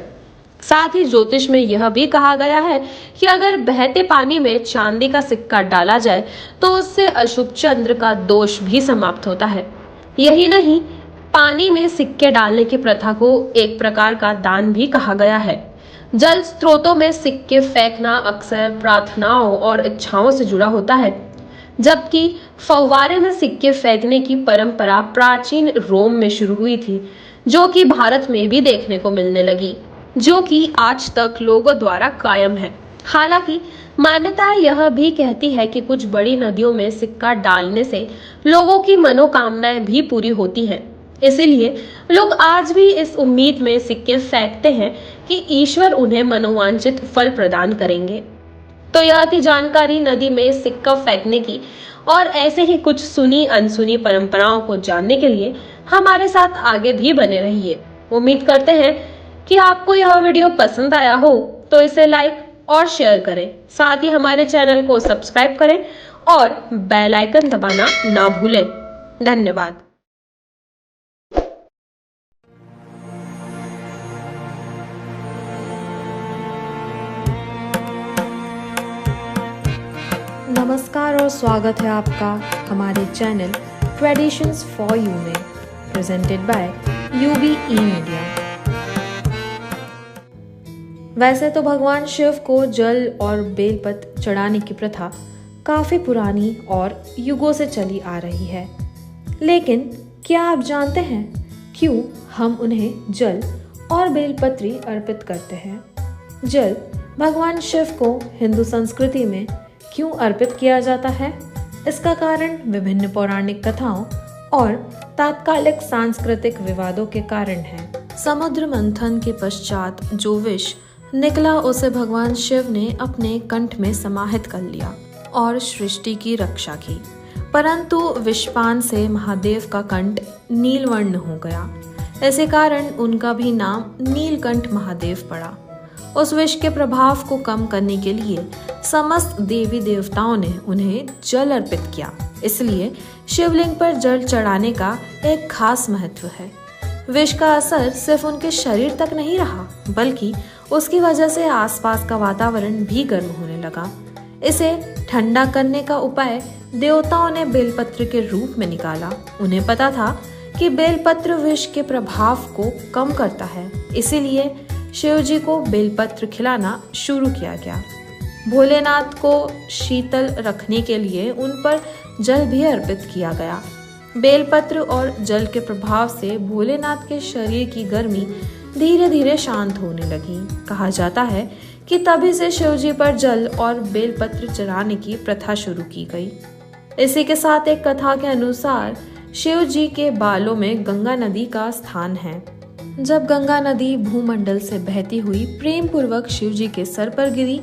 साथ ही ज्योतिष में यह भी कहा गया है कि अगर बहते पानी में चांदी का सिक्का डाला जाए तो उससे अशुभ चंद्र का दोष भी समाप्त होता है। यही नहीं, पानी में सिक्के डालने की प्रथा को एक प्रकार का दान भी कहा गया है। जल स्रोतों में सिक्के फेंकना अक्सर प्रार्थनाओं और इच्छाओं से जुड़ा होता है, जबकि फव्वारे में सिक्के फेंकने की परंपरा प्राचीन रोम में शुरू हुई थी, जो कि भारत में भी देखने को मिलने लगी, जो कि आज तक लोगों द्वारा कायम है। हालांकि मान्यता यह भी कहती है कि कुछ बड़ी नदियों में सिक्का डालने से लोगों की मनोकामनाएं भी पूरी होती हैं। इसीलिए लोग आज भी इस उम्मीद में सिक्के फेंकते हैं कि ईश्वर उन्हें मनोवांछित फल प्रदान करेंगे। तो यह थी जानकारी नदी में सिक्का फेंकने की, और ऐसे ही कुछ सुनी अनसुनी परंपराओं को जानने के लिए हमारे साथ आगे भी बने रहिए। उम्मीद करते हैं कि आपको यह वीडियो पसंद आया हो, तो इसे लाइक और शेयर करें। साथ ही हमारे चैनल को सब्सक्राइब करें और बेल आइकन दबाना ना भूलें। धन्यवाद। नमस्कार और स्वागत है आपका हमारे चैनल ट्रेडिशंस फॉर यू में, प्रेजेंटेड बाय UBE मीडिया। वैसे तो भगवान शिव को जल और बेलपत्र चढ़ाने की प्रथा काफ़ी पुरानी और युगों से चली आ रही है। लेकिन क्या आप जानते हैं क्यों हम उन्हें जल और बेलपत्री अर्पित करते हैं? जल भगवान शिव को हिंदू संस्कृति में क्यों अर्पित किया जाता है? इसका कारण विभिन्न पौराणिक कथाओं और तात्कालिक सांस्कृतिक विवादों के कारण है। समुद्र मंथन के पश्चात जो विष निकला उसे भगवान शिव ने अपने कंठ में समाहित कर लिया और सृष्टि की रक्षा की, परंतु विषपान से महादेव का कंठ नीलवर्ण हो गया। इसी कारण उनका भी नाम नीलकंठ महादेव पड़ा। उस विष के प्रभाव को कम करने के लिए समस्त देवी देवताओं ने उन्हें जल अर्पित किया। इसलिए शिवलिंग पर जल चढ़ाने का एक खास महत्व है। विष का असर सिर्फ उनके शरीर तक नहीं रहा, बल्कि उसकी वजह से आसपास का वातावरण भी गर्म होने लगा। इसे ठंडा करने का उपाय देवताओं ने बेलपत्र के रूप में निकाला। उन्हें पता था कि बेलपत्र विष के प्रभाव को कम करता है, इसीलिए शिव जी को बेलपत्र खिलाना शुरू किया गया। भोलेनाथ को शीतल रखने के लिए उन पर जल भी अर्पित किया गया। बेलपत्र और जल के प्रभाव से भोलेनाथ के शरीर की गर्मी धीरे धीरे शांत होने लगी। कहा जाता है कि तभी से शिव जी पर जल और बेलपत्र चढ़ाने की प्रथा शुरू की गई। इसी के साथ एक कथा के अनुसार शिव जी के बालों में गंगा नदी का स्थान है। जब गंगा नदी भूमंडल से बहती हुई प्रेम पूर्वक शिव जी के सर पर गिरी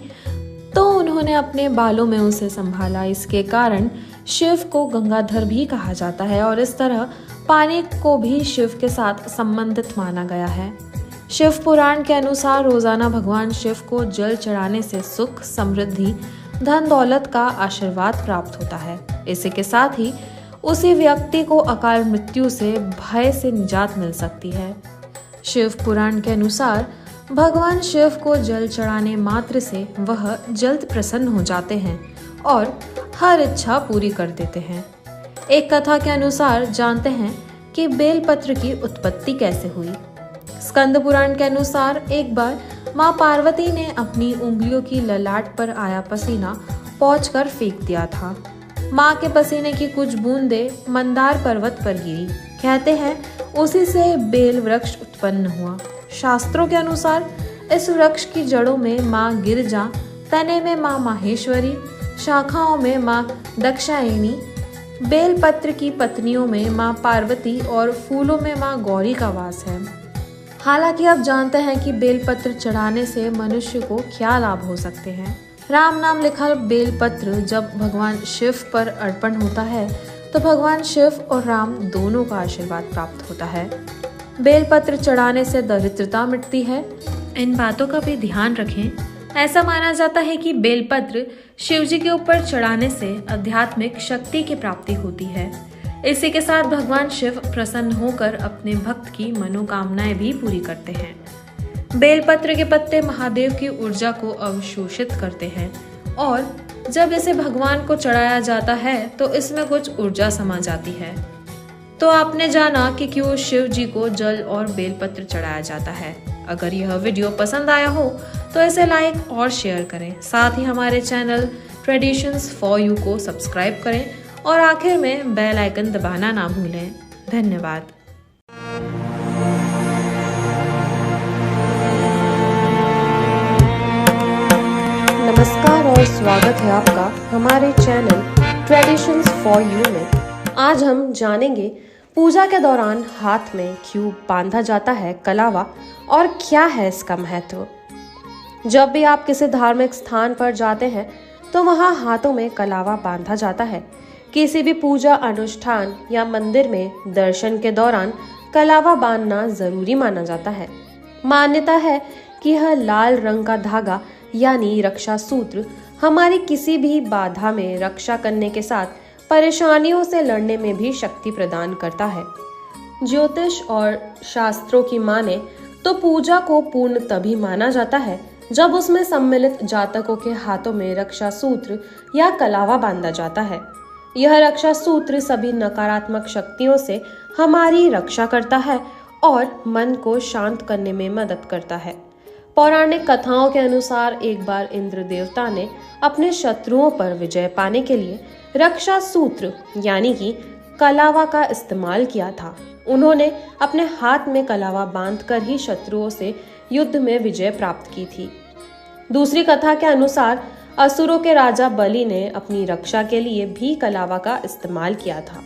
तो उन्होंने अपने बालों में उसे संभाला। इसके कारण शिव को गंगाधर भी कहा जाता है और इस तरह पानी को भी शिव के साथ संबंधित माना गया है। शिव पुराण के अनुसार रोजाना भगवान शिव को जल चढ़ाने से सुख, समृद्धि, धन दौलत का आशीर्वाद प्राप्त होता है। इसी के साथ ही उसी व्यक्ति को अकाल मृत्यु से, भय से निजात मिल सकती है। शिव पुराण के अनुसार भगवान शिव को जल चढ़ाने मात्र से वह जल्द प्रसन्न हो जाते हैं और हर इच्छा पूरी कर देते हैं। एक कथा के अनुसार जानते हैं कि बेलपत्र की उत्पत्ति कैसे हुई। स्कंद पुराण के अनुसार एक बार माँ पार्वती ने अपनी उंगलियों की ललाट पर आया पसीना पोंछकर फेंक दिया था। माँ के पसीने की कुछ बूंदें मंदार पर्वत पर गिरी। कहते हैं उसी से बेल वृक्ष उत्पन्न हुआ। शास्त्रों के अनुसार इस वृक्ष की जड़ों में माँ गिरजा, तने में माँ माहेश्वरी, शाखाओं में माँ दक्षायनी, बेलपत्र की पत्नियों में माँ पार्वती और फूलों में माँ गौरी का वास है। हालांकि आप जानते हैं कि बेलपत्र चढ़ाने से मनुष्य को क्या लाभ हो सकते हैं। राम नाम लिखा बेलपत्र जब भगवान शिव पर अर्पण होता है तो भगवान शिव और राम दोनों का आशीर्वाद प्राप्त होता है। बेलपत्र चढ़ाने से दरिद्रता मिटती है। इन बातों का भी ध्यान रखें। ऐसा माना जाता है कि बेलपत्र शिव जी के ऊपर चढ़ाने से आध्यात्मिक शक्ति की प्राप्ति होती है। इसी के साथ भगवान शिव प्रसन्न होकर अपने भक्त की मनोकामनाएं भी पूरी करते हैं। बेलपत्र के पत्ते महादेव की ऊर्जा को अवशोषित करते हैं और जब इसे भगवान को चढ़ाया जाता है तो इसमें कुछ ऊर्जा समा जाती है। तो आपने जाना कि क्यों शिव जी को जल और बेलपत्र चढ़ाया जाता है। अगर यह वीडियो पसंद आया हो तो इसे लाइक और शेयर करें। साथ ही हमारे चैनल ट्रेडिशंस फॉर यू को सब्सक्राइब करें और आखिर में बेल आइकन दबाना ना भूलें। धन्यवाद। नमस्कार और स्वागत है आपका हमारे चैनल ट्रेडिशंस फॉर यू में। आज हम जानेंगे पूजा के दौरान हाथ में क्यों बांधा जाता है कलावा और क्या है इसका महत्व। जब भी आप किसी धार्मिक स्थान पर जाते हैं तो वहाँ हाथों में कलावा बांधा जाता है। किसी भी पूजा अनुष्ठान या मंदिर में दर्शन के दौरान कलावा बांधना जरूरी माना जाता है। मान्यता है कि यह लाल रंग का धागा यानी रक्षा सूत्र हमारी किसी भी बाधा में रक्षा करने के साथ परेशानियों से लड़ने में भी शक्ति प्रदान करता है। ज्योतिष और शास्त्रों की माने तो पूजा को पूर्ण तभी माना जाता है जब उसमें सम्मिलित जातकों के हाथों में रक्षा सूत्र या कलावा बांधा जाता है। यह रक्षा सूत्र सभी नकारात्मक शक्तियों से हमारी रक्षा करता है और मन को शांत करने में मदद करता है। पौराणिक कथाओं के अनुसार एक बार इंद्र देवता ने अपने शत्रुओं पर विजय पाने के लिए रक्षा सूत्र यानी कि कलावा का इस्तेमाल किया था। उन्होंने अपने हाथ में कलावा बांधकर ही शत्रुओं से युद्ध में विजय प्राप्त की थी। दूसरी कथा के अनुसार असुरों के राजा बलि ने अपनी रक्षा के लिए भी कलावा का इस्तेमाल किया था।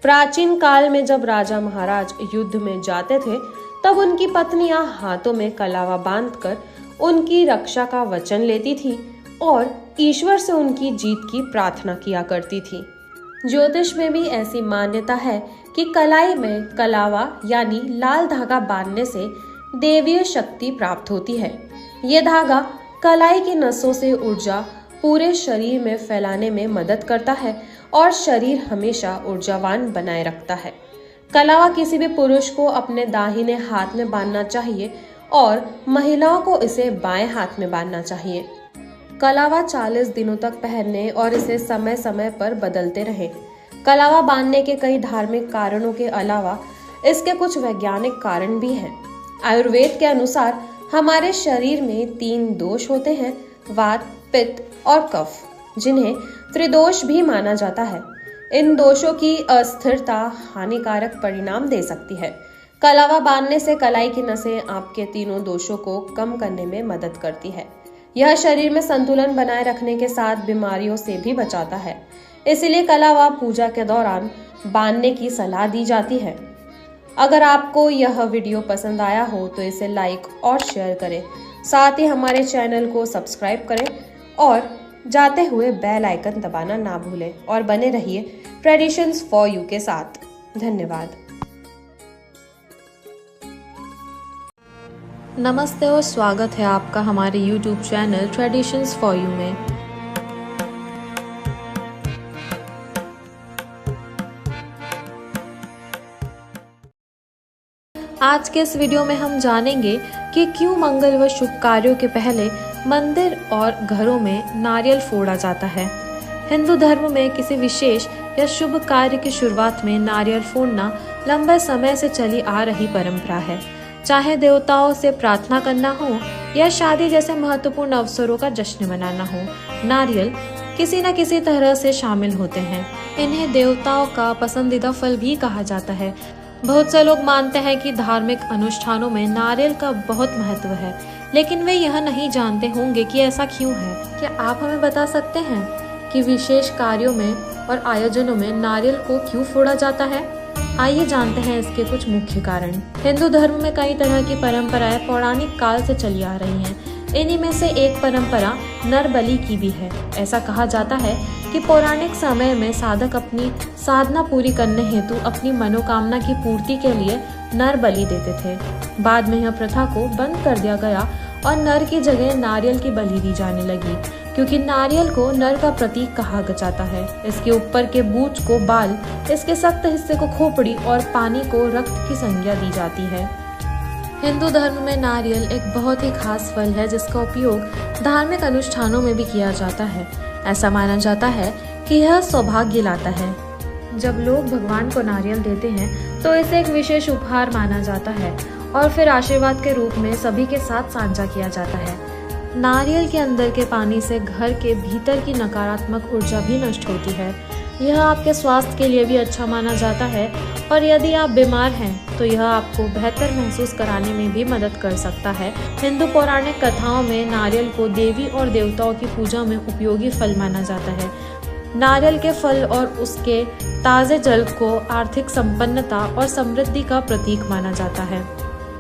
प्राचीन काल में जब राजा महाराज युद्ध में जाते थे तब उनकी पत्नियां हाथों में कलावा बांधकर उनकी रक्षा का वचन लेती थी और ईश्वर से उनकी जीत की प्रार्थना किया करती थी। ज्योतिष में भी ऐसी मान्यता है कि कलाई में कलावा यानी लाल धागा बांधने से देवीय शक्ति प्राप्त होती है। ये धागा कलाई की नसों से ऊर्जा पूरे शरीर में फैलाने में मदद करता है और शरीर हमेशा ऊर्जावान बनाए रखता है। कलावा किसी भी पुरुष को अपने दाहिने हाथ में बांधना चाहिए और महिलाओं को इसे बाएं हाथ में बांधना चाहिए। कलावा 40 दिनों तक पहनने और इसे समय समय पर बदलते रहें। कलावा बांधने के कई धार्मिक कारणों के अलावा इसके कुछ वैज्ञानिक कारण भी हैं। आयुर्वेद के अनुसार हमारे शरीर में 3 दोष होते हैं, वात, पित्त और कफ, जिन्हें त्रिदोष भी माना जाता है। इन दोषों की अस्थिरता हानिकारक परिणाम दे सकती है। कलावा बांधने से कलाई की नसें आपके तीनों दोषों को कम करने में मदद करती है। यह शरीर में संतुलन बनाए रखने के साथ बीमारियों से भी बचाता है। इसीलिए कलावा पूजा के दौरान बांधने की सलाह दी जाती है। अगर आपको यह वीडियो पसंद आया हो तो इसे लाइक और शेयर करें। साथ ही हमारे चैनल को सब्सक्राइब करें और जाते हुए बेल आइकन दबाना ना भूलें और बने रहिए ट्रेडिशंस फॉर यू के साथ। धन्यवाद। नमस्ते और स्वागत है आपका हमारे YouTube channel traditions for you में। आज के इस वीडियो में हम जानेंगे कि क्यों मंगल व शुभ कार्यों के पहले मंदिर और घरों में नारियल फोड़ा जाता है। हिंदू धर्म में किसी विशेष या शुभ कार्य की शुरुआत में नारियल फोड़ना लंबे समय से चली आ रही परंपरा है। चाहे देवताओं से प्रार्थना करना हो या शादी जैसे महत्वपूर्ण अवसरों का जश्न मनाना हो, नारियल किसी न किसी तरह से शामिल होते हैं। इन्हें देवताओं का पसंदीदा फल भी कहा जाता है। बहुत से लोग मानते हैं कि धार्मिक अनुष्ठानों में नारियल का बहुत महत्व है, लेकिन वे यह नहीं जानते होंगे कि ऐसा क्यों है। क्या आप हमें बता सकते हैं कि विशेष कार्यों में और आयोजनों में नारियल को क्यों फोड़ा जाता है? आइए जानते हैं इसके कुछ मुख्य कारण। हिंदू धर्म में कई तरह की परंपराएं पौराणिक काल से चली आ रही हैं। इन्हीं में से एक परंपरा नर बलि की भी है। ऐसा कहा जाता है कि पौराणिक समय में साधक अपनी साधना पूरी करने हेतु अपनी मनोकामना की पूर्ति के लिए नर बलि देते थे। बाद में यह प्रथा को बंद कर दिया गया और नर की जगह नारियल की बलि दी जाने लगी, क्योंकि नारियल को नर का प्रतीक कहा जाता है। इसके ऊपर के बूच को बाल, इसके सख्त हिस्से को खोपड़ी और पानी को रक्त की संज्ञा दी जाती है। हिंदू धर्म में नारियल एक बहुत ही खास फल है जिसका उपयोग धार्मिक अनुष्ठानों में भी किया जाता है। ऐसा माना जाता है कि यह सौभाग्य लाता है। जब लोग भगवान को नारियल देते हैं तो इसे एक विशेष उपहार माना जाता है और फिर आशीर्वाद के रूप में सभी के साथ साझा किया जाता है। नारियल के अंदर के पानी से घर के भीतर की नकारात्मक ऊर्जा भी नष्ट होती है। यह आपके स्वास्थ्य के लिए भी अच्छा माना जाता है और यदि आप बीमार हैं तो यह आपको बेहतर महसूस कराने में भी मदद कर सकता है। हिंदू पौराणिक कथाओं में नारियल को देवी और देवताओं की पूजा में उपयोगी फल माना जाता है। नारियल के फल और उसके ताजे जल को आर्थिक संपन्नता और समृद्धि का प्रतीक माना जाता है।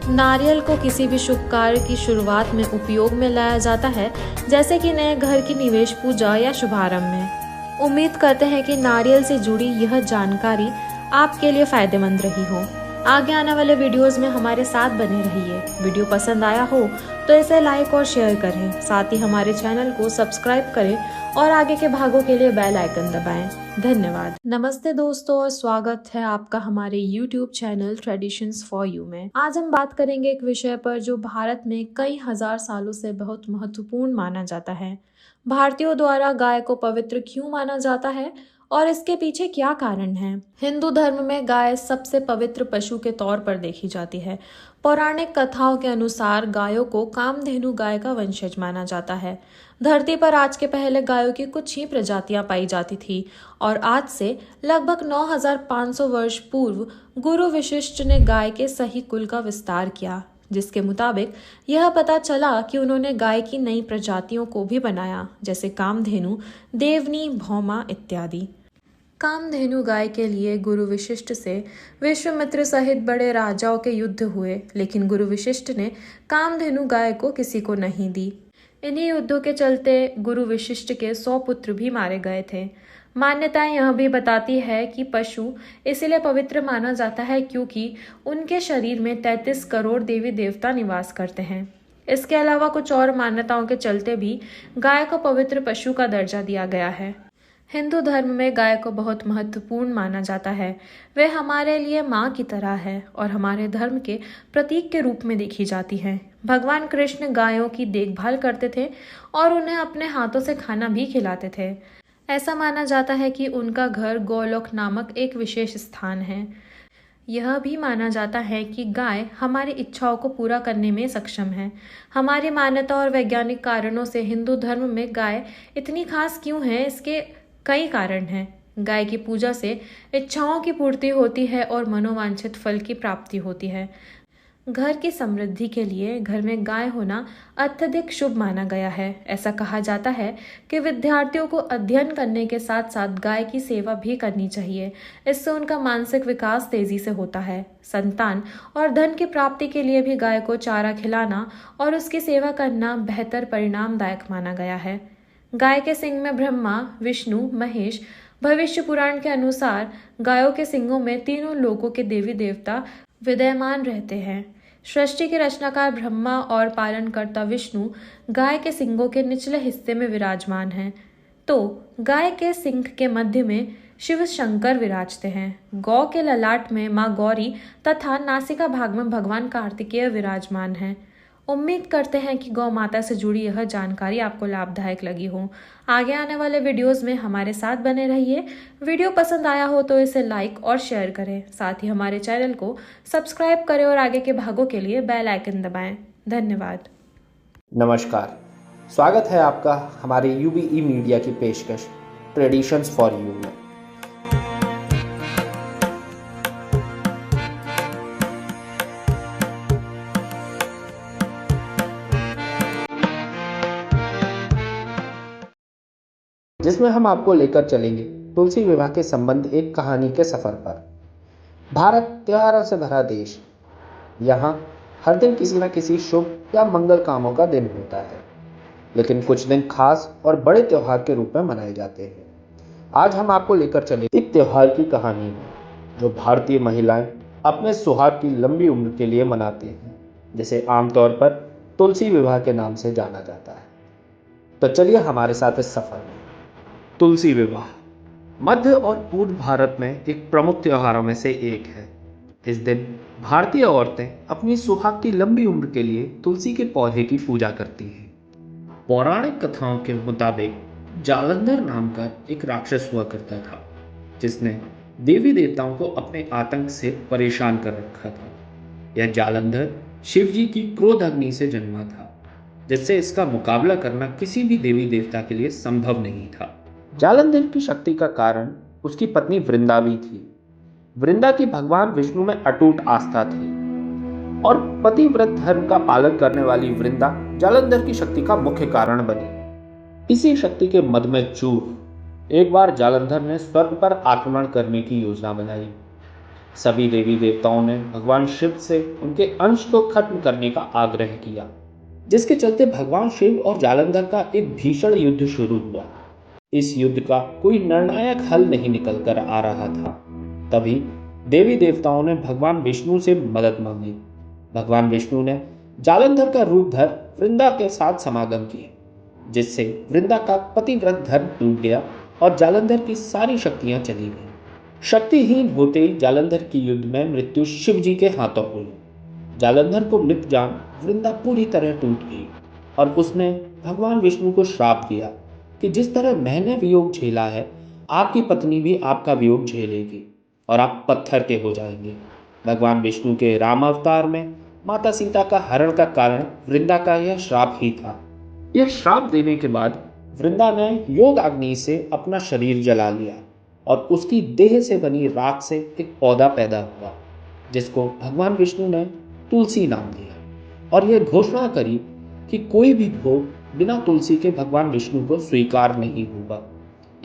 नारियल को किसी भी शुभ कार्य की शुरुआत में उपयोग में लाया जाता है, जैसे कि नए घर की निवेश पूजा या शुभारंभ में। उम्मीद करते हैं कि नारियल से जुड़ी यह जानकारी आपके लिए फायदेमंद रही हो। आगे आने वाले वीडियोस में हमारे साथ बने रहिए। वीडियो पसंद आया हो तो इसे लाइक और शेयर करें। साथ ही हमारे चैनल को सब्सक्राइब करें और आगे के भागों के लिए बेल आइकन दबाएं। धन्यवाद। नमस्ते दोस्तों और स्वागत है आपका हमारे YouTube channel traditions for you में। आज हम बात करेंगे एक विषय पर जो भारत में कई हजार सालों से बहुत महत्वपूर्ण माना जाता है। भारतीयों द्वारा गाय को पवित्र क्यों माना जाता है और इसके पीछे क्या कारण है। हिंदू धर्म में गाय सबसे पवित्र पशु के तौर पर देखी जाती है। पौराणिक कथाओं के अनुसार गायों को कामधेनु गाय का वंशज माना जाता है। धरती पर आज के पहले गायों की कुछ ही प्रजातियां पाई जाती थी और आज से लगभग 9500 वर्ष पूर्व गुरु वशिष्ठ ने गाय के सही कुल का विस्तार किया, जिसके मुताबिक यह पता चला कि उन्होंने गाय की नई प्रजातियों को भी बनाया, जैसे कामधेनु, देवनी, भौमा इत्यादि। कामधेनु गाय के लिए गुरु वशिष्ठ से विश्वामित्र सहित बड़े राजाओं के युद्ध हुए, लेकिन गुरु वशिष्ठ ने कामधेनु गाय को किसी को नहीं दी। इन्हीं युद्धों के चलते गुरु वशिष्ठ के 100 पुत्र भी मारे गए थे। मान्यताएं यह भी बताती है कि पशु इसलिए पवित्र माना जाता है क्योंकि उनके शरीर में 33 करोड़ देवी देवता निवास करते हैं। इसके अलावा कुछ और मान्यताओं के चलते भी गाय को पवित्र पशु का दर्जा दिया गया है। हिंदू धर्म में गाय को बहुत महत्वपूर्ण माना जाता है। वे हमारे लिए माँ की तरह है और हमारे धर्म के प्रतीक के रूप में देखी जाती हैं। भगवान कृष्ण गायों की देखभाल करते थे और उन्हें अपने हाथों से खाना भी खिलाते थे। ऐसा माना जाता है कि उनका घर गोलोक नामक एक विशेष स्थान है। यह भी माना जाता है कि गाय हमारी इच्छाओं को पूरा करने में सक्षम है। हमारी मान्यता और वैज्ञानिक कारणों से हिंदू धर्म में गाय इतनी खास क्यों है, इसके कई कारण हैं। गाय की पूजा से इच्छाओं की पूर्ति होती है और मनोवांछित फल की प्राप्ति होती है। घर की समृद्धि के लिए घर में गाय होना अत्यधिक शुभ माना गया है। ऐसा कहा जाता है कि विद्यार्थियों को अध्ययन करने के साथ साथ गाय की सेवा भी करनी चाहिए। इससे उनका मानसिक विकास तेजी से होता है। संतान और धन की प्राप्ति के लिए भी गाय को चारा खिलाना और उसकी सेवा करना बेहतर परिणामदायक माना गया है। गाय के सिंग में ब्रह्मा, विष्णु, महेश। भविष्य पुराण के अनुसार गायों के सिंगों में तीनों लोकों के देवी देवता विद्यमान रहते हैं। सृष्टि के रचनाकार ब्रह्मा और पालनकर्ता विष्णु गाय के सिंगों के निचले हिस्से में विराजमान हैं। तो गाय के सिंग के मध्य में शिव शंकर विराजते हैं। गौ के ललाट में माँ गौरी तथा नासिका भाग में भगवान कार्तिकेय विराजमान हैं। उम्मीद करते हैं कि गौ माता से जुड़ी यह जानकारी आपको लाभदायक लगी हो। आगे आने वाले वीडियोस में हमारे साथ बने रहिए। वीडियो पसंद आया हो तो इसे लाइक और शेयर करें। साथ ही हमारे चैनल को सब्सक्राइब करें और आगे के भागों के लिए बेल आइकन दबाएं। धन्यवाद। नमस्कार, स्वागत है आपका हमारे यूबीई मीडिया की पेशकश ट्रेडिशंस फॉर यू में। जिसमें हम आपको लेकर चलेंगे तुलसी विवाह के संबंध एक कहानी के सफर पर। भारत त्योहारों से भरा देश। यहाँ हर दिन किसी न किसी शुभ या मंगल कामों का दिन होता है, लेकिन कुछ दिन खास और बड़े त्योहार के रूप में मनाए जाते हैं। आज हम आपको लेकर चले एक त्योहार की कहानी है जो भारतीय महिलाएं अपने सुहाग की लंबी उम्र के लिए मनाती हैं, जिसे आमतौर पर तुलसी विवाह के नाम से जाना जाता है। तो चलिए हमारे साथ इस सफर में। तुलसी विवाह मध्य और पूर्व भारत में एक प्रमुख त्योहारों में से एक है। इस दिन भारतीय औरतें अपनी सुहाग की लंबी उम्र के लिए तुलसी के पौधे की पूजा करती हैं। पौराणिक कथाओं के मुताबिक जालंधर नाम का एक राक्षस हुआ करता था, जिसने देवी देवताओं को अपने आतंक से परेशान कर रखा था। यह जालंधर शिव जी की क्रोध अग्नि से जन्मा था, जिससे इसका मुकाबला करना किसी भी देवी देवता के लिए संभव नहीं था। जालंधर की शक्ति का कारण उसकी पत्नी वृंदा भी थी। वृंदा की भगवान विष्णु में अटूट आस्था थी और पतिव्रत धर्म का पालन करने वाली वृंदा जालंधर की शक्ति का मुख्य कारण बनी। इसी शक्ति के मद में चूर एक बार जालंधर ने स्वर्ग पर आक्रमण करने की योजना बनाई। सभी देवी देवताओं ने भगवान शिव से उनके अंश को खत्म करने का आग्रह किया, जिसके चलते भगवान शिव और जालंधर का एक भीषण युद्ध शुरू हुआ। इस युद्ध का कोई निर्णायक हल नहीं निकल कर आ रहा था। तभी देवी देवताओं ने भगवान विष्णु से मदद मांगी। भगवान विष्णु ने जालंधर का रूप धर वृंदा के साथ समागम किए, जिससे वृंदा का पतिव्रत धर्म टूट गया और जालंधर की सारी शक्तियां चली गईं। शक्तिहीन होते ही जालंधर की युद्ध में मृत्यु शिव जी के हाथों हुई। जालंधर को मृत जान वृंदा पूरी तरह टूट गई और उसने भगवान विष्णु को श्राप दिया कि जिस तरह मैंने वियोग झेला है, आपकी पत्नी भी आपका वियोग झेलेगी और आप पत्थर के हो जाएंगे। भगवान विष्णु के राम अवतार में माता सीता का हरण का कारण वृंदा का यह श्राप ही था। यह श्राप देने के बाद वृंदा ने योग अग्नि से अपना शरीर जला लिया और उसकी देह से बनी राख से एक पौधा पैदा हुआ जिसको भगवान विष्णु ने तुलसी नाम दिया और यह घोषणा करी कि कोई भी भोग बिना तुलसी के भगवान विष्णु को स्वीकार नहीं होगा।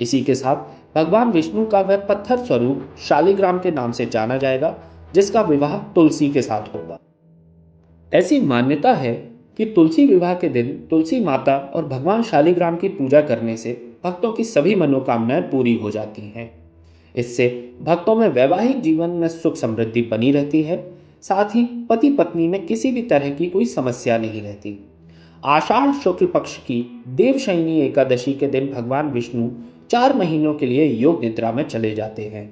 इसी के साथ भगवान विष्णु का वह पत्थर स्वरूप शालिग्राम के नाम से जाना जाएगा जिसका विवाह तुलसी के साथ होगा। ऐसी मान्यता है कि तुलसी विवाह के दिन तुलसी माता और भगवान शालिग्राम की पूजा करने से भक्तों की सभी मनोकामनाएं पूरी हो जाती हैं। इससे भक्तों में वैवाहिक जीवन में सुख समृद्धि बनी रहती है, साथ ही पति पत्नी में किसी भी तरह की कोई समस्या नहीं रहती। आषाढ़ शुक्ल पक्ष की देवशयनी एकादशी के दिन भगवान विष्णु 4 महीनों के लिए योग निद्रा में चले जाते हैं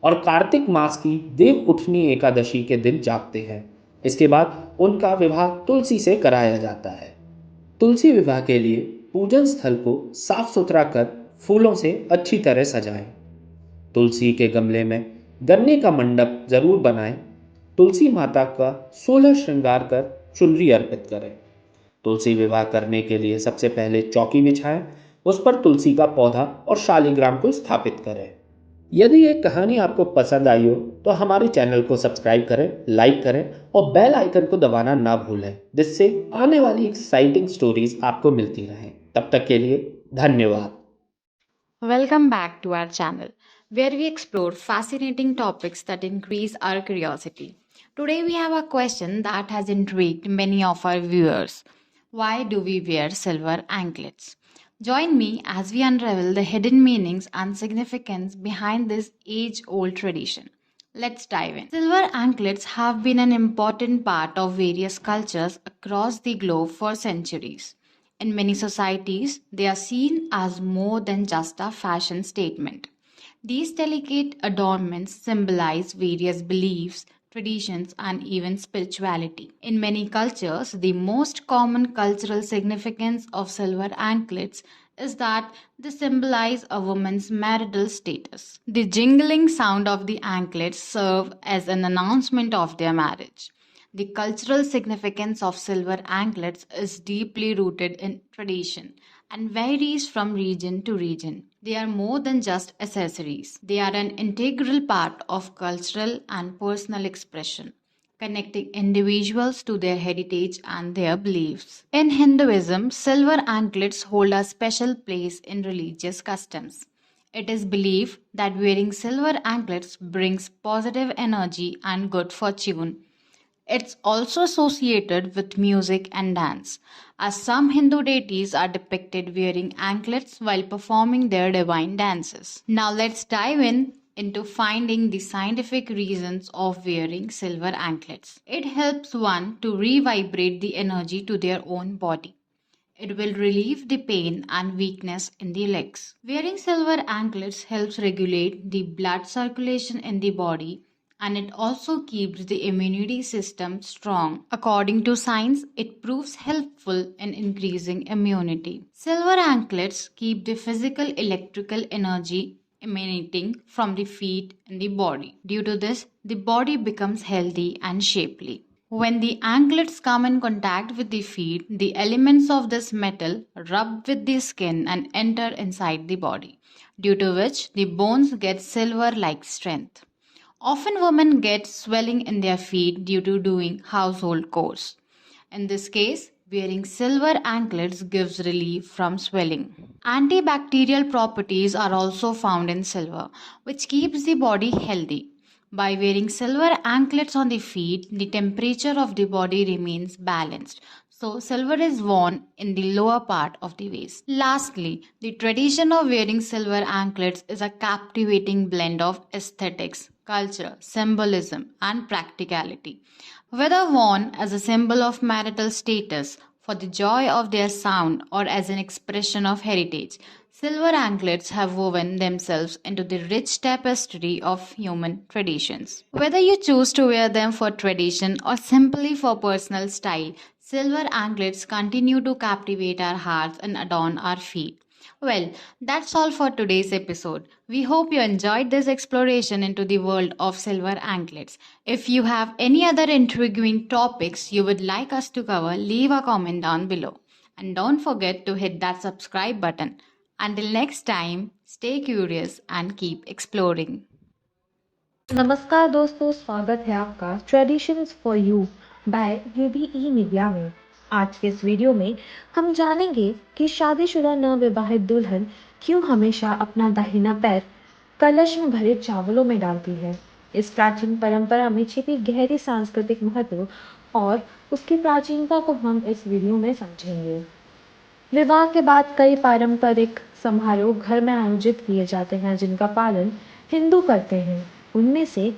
और कार्तिक मास की देव उठनी एकादशी के दिन जागते हैं। इसके बाद उनका विवाह तुलसी से कराया जाता है। तुलसी विवाह के लिए पूजन स्थल को साफ सुथरा कर फूलों से अच्छी तरह सजाएं। तुलसी के गमले में गन्ने का मंडप जरूर बनाएं। तुलसी माता का 16 श्रृंगार कर चुनरी अर्पित करें। तुलसी विवाह करने के लिए सबसे पहले चौकी बिछाएं, उस पर तुलसी का पौधा और शालिग्राम को स्थापित करें। यदि ये कहानी आपको पसंद आई हो तो हमारे चैनल को सब्सक्राइब करें, लाइक करें और बेल आइकन को दबाना ना भूलें, जिससे आने वाली एक्साइटिंग स्टोरीज आपको मिलती रहें। तब तक के लिए धन्यवाद। Welcome back to our channel, where we explore fascinating topics that increase our curiosity. Today, we have a question that has intrigued many of our viewers. Why do we wear silver anklets? Join me as we unravel the hidden meanings and significance behind this age old tradition. Let's dive in. Silver anklets have been an important part of various cultures across the globe for centuries. In many societies, they are seen as more than just a fashion statement. These delicate adornments symbolize various beliefs, traditions, and even spirituality. In many cultures, the most common cultural significance of silver anklets is that they symbolize a woman's marital status. The jingling sound of the anklets serve as an announcement of their marriage. The cultural significance of silver anklets is deeply rooted in tradition and varies from region to region. They are more than just accessories. They are an integral part of cultural and personal expression, connecting individuals to their heritage and their beliefs. In Hinduism, silver anklets hold a special place in religious customs. It is believed that wearing silver anklets brings positive energy and good fortune. It's also associated with music and dance, as some Hindu deities are depicted wearing anklets while performing their divine dances. Now let's dive into finding the scientific reasons of wearing silver anklets. It helps one to revibrate the energy to their own body. It will relieve the pain and weakness in the legs. Wearing silver anklets helps regulate the blood circulation in the body, and it also keeps the immunity system strong. According to science, it proves helpful in increasing immunity. Silver anklets keep the physical electrical energy emanating from the feet and the body. Due to this, the body becomes healthy and shapely. When the anklets come in contact with the feet, the elements of this metal rub with the skin and enter inside the body, due to which the bones get silver-like strength. Often women get swelling in their feet due to doing household chores. In this case, wearing silver anklets gives relief from swelling. Antibacterial properties are also found in silver, which keeps the body healthy. By wearing silver anklets on the feet, the temperature of the body remains balanced. So, silver is worn in the lower part of the waist. Lastly, the tradition of wearing silver anklets is a captivating blend of aesthetics, culture, symbolism, and practicality. Whether worn as a symbol of marital status, for the joy of their sound, or as an expression of heritage, silver anklets have woven themselves into the rich tapestry of human traditions. Whether you choose to wear them for tradition or simply for personal style, silver anklets continue to captivate our hearts and adorn our feet. Well, that's all for today's episode. We hope you enjoyed this exploration into the world of silver anklets. If you have any other intriguing topics you would like us to cover, leave a comment down below. And don't forget to hit that subscribe button. Until next time, stay curious and keep exploring. नमस्कार दोस्तों, स्वागत है आपका traditions for you by UBE media में। आज के इस video में हम जानेंगे कि शादीशुदा नवविवाहित दुल्हन क्यों हमेशा अपना दाहिना पैर कलश में भरे चावलों में डालती है। इस प्राचीन परंपरा में छिपी गहरी सांस्कृतिक महत्व और उसकी प्राचीनता को हम इस वीडियो में समझेंगे। विवाह के बाद कई पारंपरिक समारोह घर में आयोजित किए जाते हैं जिनका पालन हिंदू करते हैं। उनमें से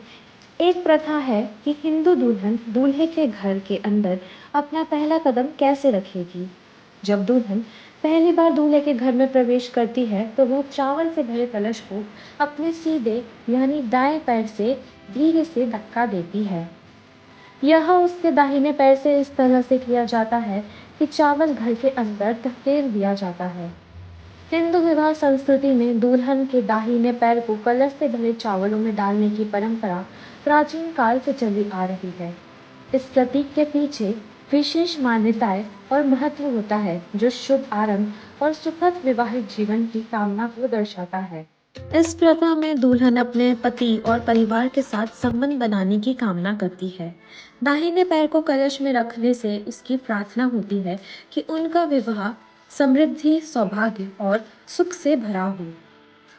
एक प्रथा है कि हिंदू दुल्हन दूल्हे के घर के अंदर अपना पहला कदम कैसे रखेगी। जब दुल्हन पहली बार दूल्हे के घर में प्रवेश करती है तो वह चावल से भरे कलश को अपने सीधे यानी दाएं पैर से धीरे से धक्का देती है। यह उसके दाहिने पैर से इस तरह से किया जाता है कि चावल घर के अंदर धकेल दिया जाता है। हिंदू विवाह संस्कृति में दुल्हन के दाहिने पैर को कलश से भरे चावलों में डालने की परंपरा प्राचीन काल से चली आ रही है। इस प्रतीक के पीछे विशेष मान्यताएं और महत्व होता है जो शुभ आरंभ और सुखद विवाहित जीवन की कामना को दर्शाता है। इस प्रथा में दुल्हन अपने पति और परिवार के साथ संबंध बनाने की कामना करती है। दाहिने पैर को कलश में रखने से इसकी प्रार्थना होती है कि उनका विवाह समृद्धि, सौभाग्य और सुख से भरा हो।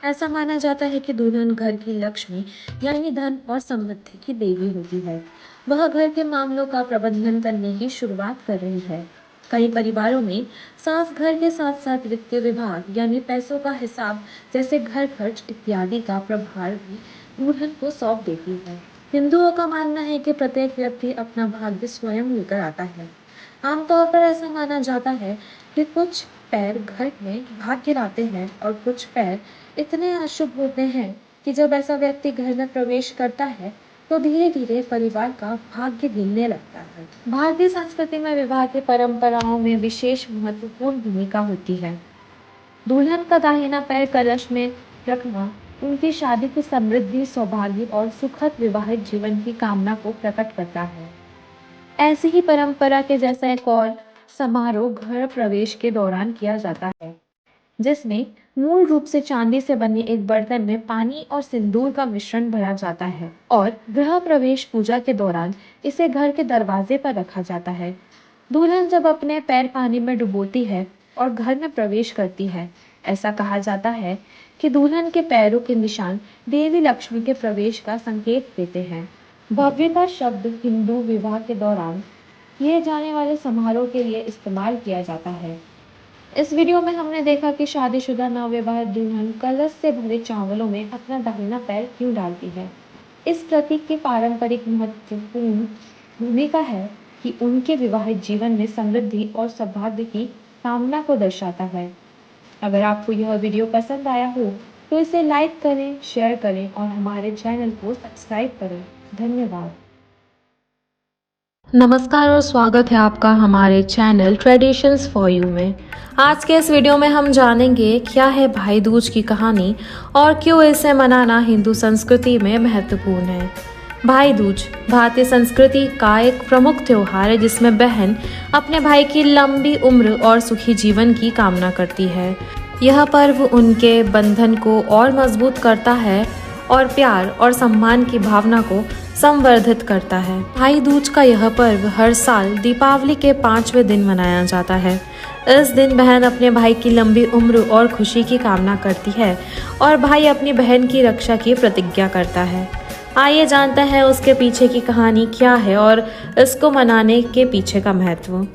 ऐसा माना जाता है कि दुल्हन घर की लक्ष्मी यानी धन और समृद्धि की देवी होती है। वह घर के मामलों का प्रबंधन करने की शुरुआत कर रही है। कई परिवारों में सास घर के साथ साथ वित्तीय विभाग यानी पैसों का हिसाब जैसे घर खर्च इत्यादि का प्रभार भी दुल्हन को सौंप देती है। हिंदुओं का मानना है कि प्रत्येक व्यक्ति अपना भाग्य स्वयं लेकर आता है। आमतौर पर ऐसा माना जाता है कि कुछ पैर घर में भाग्य लाते हैं और कुछ पैर इतने अशुभ होते हैं कि जब ऐसा व्यक्ति घर में प्रवेश करता है तो धीरे धीरे परिवार का भाग्य गिरने लगता है। भारतीय संस्कृति में विवाह की परंपराओं में विशेष महत्वपूर्ण भूमिका होती है। दुल्हन का दाहिना पैर कलश में रखना उनकी शादी की समृद्धि, सौभाग्य और सुखद विवाहित जीवन की कामना को प्रकट करता है। ऐसी ही परंपरा के जैसा एक और समारोह घर प्रवेश के दौरान किया जाता है जिसमें मूल रूप से चांदी से बने एक बर्तन में पानी और सिंदूर का मिश्रण भरा जाता है और गृह प्रवेश पूजा के दौरान इसे घर के दरवाजे पर रखा जाता है। दुल्हन जब अपने पैर पानी में डुबोती है और घर में प्रवेश करती है, ऐसा कहा जाता है कि दुल्हन के पैरों के निशान देवी लक्ष्मी के प्रवेश का संकेत देते हैं। भव्यता शब्द हिंदू विवाह के दौरान किए जाने वाले समारोह के लिए इस्तेमाल किया जाता है। इस वीडियो में हमने देखा कि शादीशुदा नवविवाहित दुल्हन कलश से भरे चावलों में अपना दाहिना पैर क्यों डालती है। इस प्रतीक की पारंपरिक महत्वपूर्ण भूमिका है कि उनके विवाहित जीवन में समृद्धि और सौभाग्य की कामना को दर्शाता है। अगर आपको यह वीडियो पसंद आया हो तो इसे लाइक करें, शेयर करें और हमारे चैनल को सब्सक्राइब करें। धन्यवाद। नमस्कार और स्वागत है आपका हमारे चैनल ट्रेडिशंस फॉर यू में। आज के इस वीडियो में हम जानेंगे क्या है भाई दूज की कहानी और क्यों इसे मनाना हिंदू संस्कृति में महत्वपूर्ण है। भाई दूज भारतीय संस्कृति का एक प्रमुख त्योहार है जिसमें बहन अपने भाई की लंबी उम्र और सुखी जीवन की कामना करती है। यह पर्व उनके बंधन को और मजबूत करता है और प्यार और सम्मान की भावना को संवर्धित करता है। भाई दूज का यह पर्व हर साल दीपावली के 5वें दिन मनाया जाता है। इस दिन बहन अपने भाई की लंबी उम्र और खुशी की कामना करती है और भाई अपनी बहन की रक्षा की प्रतिज्ञा करता है। आइए जानते हैं उसके पीछे की कहानी क्या है और इसको मनाने के पीछे का महत्व।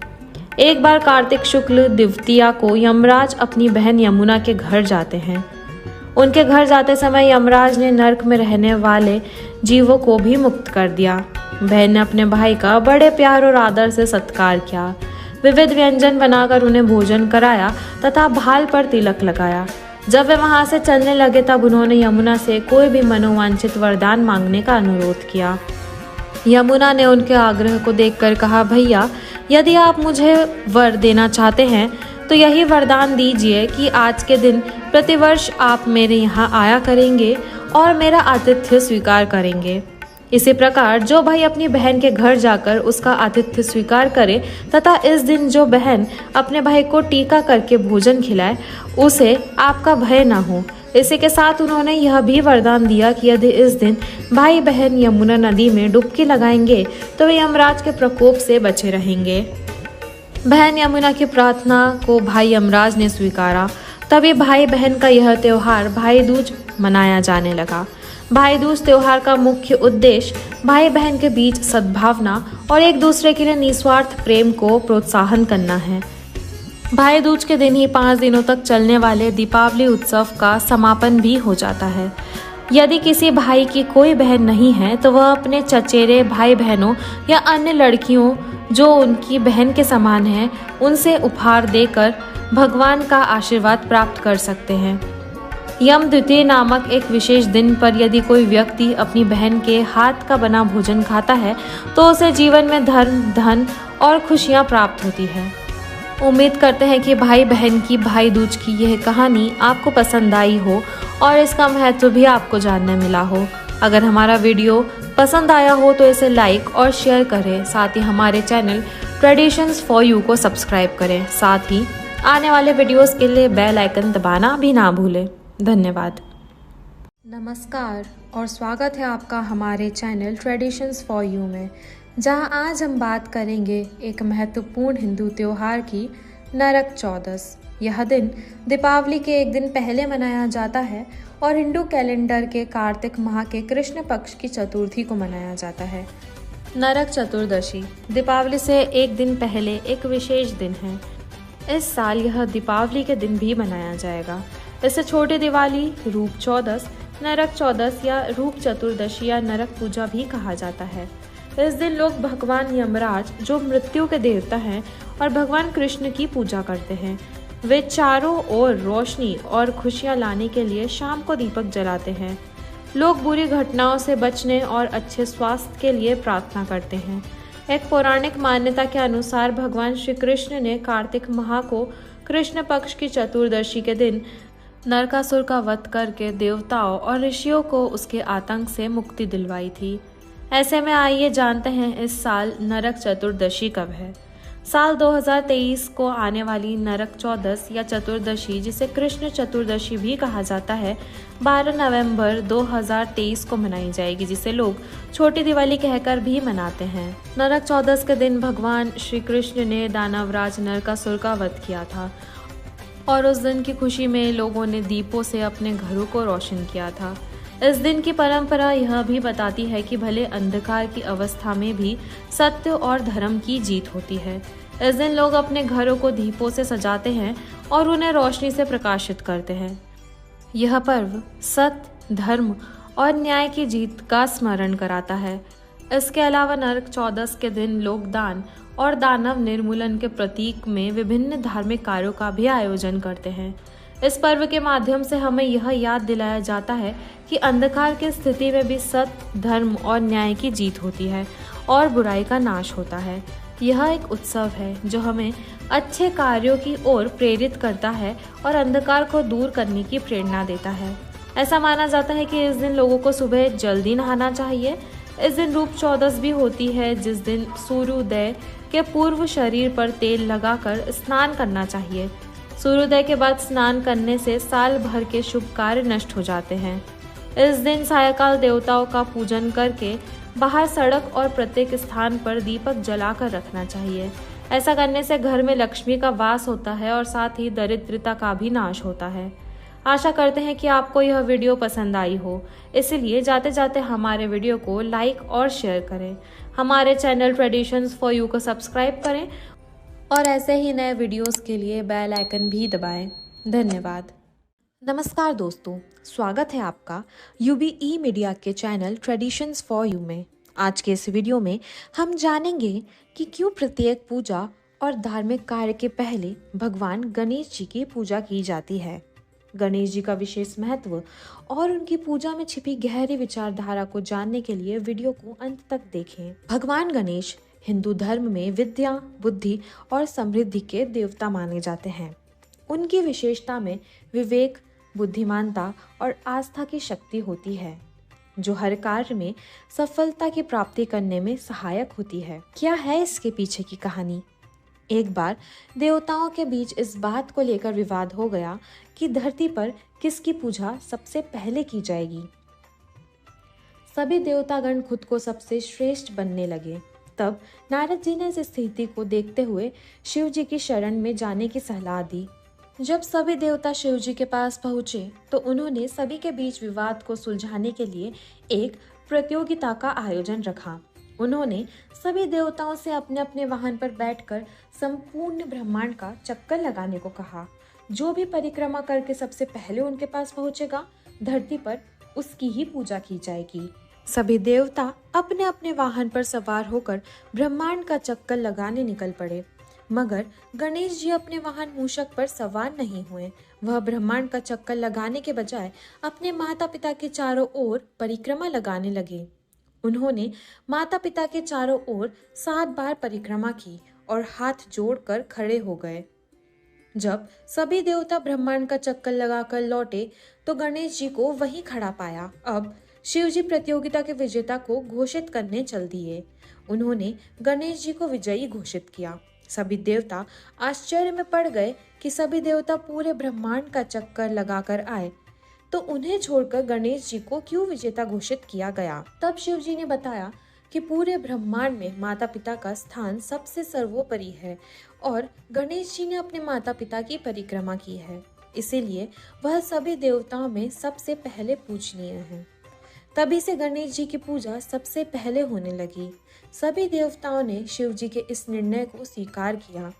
एक बार कार्तिक शुक्ल द्वितीया को यमराज अपनी बहन यमुना के घर जाते हैं। उनके घर जाते समय यमराज ने नरक में रहने वाले जीवों को भी मुक्त कर दिया। बहन ने अपने भाई का बड़े प्यार और आदर से सत्कार किया। विविध व्यंजन बनाकर उन्हें भोजन कराया तथा भाल पर तिलक लगाया। जब वे वहां से चलने लगे तब उन्होंने यमुना से कोई भी मनोवांछित वरदान मांगने का अनुरोध किया। यमुना ने उनके आग्रह को देखकर कहा, भैया यदि आप मुझे वर देना चाहते हैं तो यही वरदान दीजिए कि आज के दिन प्रतिवर्ष आप मेरे यहाँ आया करेंगे और मेरा आतिथ्य स्वीकार करेंगे। इसी प्रकार जो भाई अपनी बहन के घर जाकर उसका आतिथ्य स्वीकार करे तथा इस दिन जो बहन अपने भाई को टीका करके भोजन खिलाए उसे आपका भय न हो। इसी के साथ उन्होंने यह भी वरदान दिया कि यदि इस दिन भाई बहन यमुना नदी में डुबकी लगाएंगे तो वे यमराज के प्रकोप से बचे रहेंगे। बहन यमुना की प्रार्थना को भाई यमराज ने स्वीकारा। तभी भाई बहन का यह त्योहार भाई दूज मनाया जाने लगा। भाई दूज त्योहार का मुख्य उद्देश्य भाई बहन के बीच सद्भावना और एक दूसरे के लिए निस्वार्थ प्रेम को प्रोत्साहन करना है। भाई दूज के दिन ही 5 दिनों तक चलने वाले दीपावली उत्सव का समापन भी हो जाता है। यदि किसी भाई की कोई बहन नहीं है तो वह अपने चचेरे भाई बहनों या अन्य लड़कियों जो उनकी बहन के समान हैं उनसे उपहार देकर भगवान का आशीर्वाद प्राप्त कर सकते हैं। यम द्वितीया नामक एक विशेष दिन पर यदि कोई व्यक्ति अपनी बहन के हाथ का बना भोजन खाता है तो उसे जीवन में धन और खुशियां प्राप्त होती है। उम्मीद करते हैं कि भाई बहन की भाई दूज की यह कहानी आपको पसंद आई हो और इसका महत्व भी आपको जानने मिला हो। अगर हमारा वीडियो पसंद आया हो तो इसे लाइक और शेयर करें। साथ ही हमारे चैनल ट्रेडिशंस फॉर यू को सब्सक्राइब करें। साथ ही आने वाले वीडियोस के लिए बेल आइकन दबाना भी ना भूलें। धन्यवाद। नमस्कार और स्वागत है आपका हमारे चैनल ट्रेडिशंस फॉर यू में, जहां आज हम बात करेंगे एक महत्वपूर्ण हिंदू त्योहार की, नरक चौदस। यह दिन दीपावली के एक दिन पहले मनाया जाता है और हिंदू कैलेंडर के कार्तिक माह के कृष्ण पक्ष की चतुर्थी को मनाया जाता है। नरक चतुर्दशी दीपावली से एक दिन पहले एक विशेष दिन है। इस साल यह दीपावली के दिन भी मनाया जाएगा। इसे छोटी दिवाली, रूप चौदस, नरक चौदस या रूप चतुर्दशी या नरक पूजा भी कहा जाता है। इस दिन लोग भगवान यमराज जो मृत्यु के देवता हैं और भगवान कृष्ण की पूजा करते हैं। वे चारों ओर रोशनी और खुशियां लाने के लिए शाम को दीपक जलाते हैं। लोग बुरी घटनाओं से बचने और अच्छे स्वास्थ्य के लिए प्रार्थना करते हैं। एक पौराणिक मान्यता के अनुसार भगवान श्री कृष्ण ने कार्तिक माह को कृष्ण पक्ष की चतुर्दशी के दिन नरकासुर का वध करके देवताओं और ऋषियों को उसके आतंक से मुक्ति दिलवाई थी। ऐसे में आइए जानते हैं इस साल नरक चतुर्दशी कब है। साल 2023 को आने वाली नरक चौदस या चतुर्दशी, जिसे कृष्ण चतुर्दशी भी कहा जाता है, 12 नवंबर 2023 को मनाई जाएगी, जिसे लोग छोटी दिवाली कहकर भी मनाते हैं। नरक चौदस के दिन भगवान श्री कृष्ण ने दानवराज नरकासुर का वध किया था और उस दिन की खुशी में लोगों ने दीपों से अपने घरों को रोशन किया था। इस दिन की परंपरा यह भी बताती है कि भले अंधकार की अवस्था में भी सत्य और धर्म की जीत होती है। इस दिन लोग अपने घरों को दीपों से सजाते हैं और उन्हें रोशनी से प्रकाशित करते हैं। यह पर्व सत्य, धर्म और न्याय की जीत का स्मरण कराता है। इसके अलावा नरक चौदस के दिन लोग दान और दानव निर्मूलन के प्रतीक में विभिन्न धार्मिक कार्यों का भी आयोजन करते हैं। इस पर्व के माध्यम से हमें यह याद दिलाया जाता है कि अंधकार की स्थिति में भी सत्य, धर्म और न्याय की जीत होती है और बुराई का नाश होता है। यह एक उत्सव है जो हमें अच्छे कार्यों की ओर प्रेरित करता है और अंधकार को दूर करने की प्रेरणा देता है। ऐसा माना जाता है कि इस दिन लोगों को सुबह जल्दी नहाना चाहिए। इस दिन रूप चौदस भी होती है, जिस दिन सूर्योदय के पूर्व शरीर पर तेल लगाकर स्नान करना चाहिए। सूर्योदय के बाद स्नान करने से साल भर के शुभ कार्य नष्ट हो जाते हैं। इस दिन सायंकाल देवताओं का पूजन करके बाहर सड़क और प्रत्येक स्थान पर दीपक जलाकर रखना चाहिए। ऐसा करने से घर में लक्ष्मी का वास होता है और साथ ही दरिद्रता का भी नाश होता है। आशा करते हैं कि आपको यह वीडियो पसंद आई हो, इसलिए जाते जाते हमारे वीडियो को लाइक और शेयर करें। हमारे चैनल ट्रेडिशंस फॉर यू को सब्सक्राइब करें और ऐसे ही नए वीडियोस के लिए बेल आइकन भी दबाएं। धन्यवाद। नमस्कार दोस्तों, स्वागत है आपका UBE मीडिया के चैनल ट्रेडिशंस फॉर यू में। आज के इस वीडियो में हम जानेंगे कि क्यों प्रत्येक पूजा और धार्मिक कार्य के पहले भगवान गणेश जी की पूजा की जाती है। गणेश जी का विशेष महत्व और उनकी पूजा में छिपी गहरी विचारधारा को जानने के लिए वीडियो को अंत तक देखें। भगवान गणेश हिंदू धर्म में विद्या, बुद्धि और समृद्धि के देवता माने जाते हैं। उनकी विशेषता में विवेक, बुद्धिमानता और आस्था की शक्ति होती है, जो हर कार्य में सफलता की प्राप्ति करने में सहायक होती है। क्या है इसके पीछे की कहानी? एक बार देवताओं के बीच इस बात को लेकर विवाद हो गया कि धरती पर किसकी पूजा सबसे पहले की जाएगी। सभी देवतागण खुद को सबसे श्रेष्ठ बनने लगे। तब नारद जी ने इस स्थिति को देखते हुए शिव जी की शरण में जाने की सलाह दी। जब सभी देवता शिव जी के पास पहुंचे तो उन्होंने सभी के बीच विवाद को सुलझाने के लिए एक प्रतियोगिता का आयोजन रखा। उन्होंने सभी देवताओं से अपने अपने वाहन पर बैठकर संपूर्ण ब्रह्मांड का चक्कर लगाने को कहा। जो भी परिक्रमा करके सबसे पहले उनके पास पहुंचेगा, धरती पर उसकी ही पूजा की जाएगी। सभी देवता अपने अपने वाहन पर सवार होकर ब्रह्मांड का चक्कर लगाने निकल पड़े, मगर गणेश जी अपने वाहन मूषक पर सवार नहीं हुए। वह ब्रह्मांड का चक्कर लगाने के बजाय अपने माता पिता के चारों ओर परिक्रमा लगाने लगे। उन्होंने माता पिता के चारों ओर 7 बार परिक्रमा की और हाथ जोड़कर खड़े हो गए। जब सभी देवता ब्रह्मांड का चक्कर लगाकर लौटे तो गणेश जी को वहीं खड़ा पाया। अब शिव जी प्रतियोगिता के विजेता को घोषित करने चल दिए। उन्होंने गणेश जी को विजयी घोषित किया। सभी देवता आश्चर्य में पड़ गए कि सभी देवता पूरे ब्रह्मांड का चक्कर लगाकर आए, तो उन्हें छोड़कर गणेश जी को क्यों विजेता घोषित किया गया। तब शिव जी ने बताया कि पूरे ब्रह्मांड में माता पिता का स्थान सबसे सर्वोपरि है और गणेश जी ने अपने माता पिता की परिक्रमा की है, इसीलिए वह सभी देवताओं में सबसे पहले पूजनीय है। तभी से गणेश जी की पूजा सबसे पहले होने लगी। सभी देवताओं ने शिव जी के इस निर्णय को स्वीकार किया।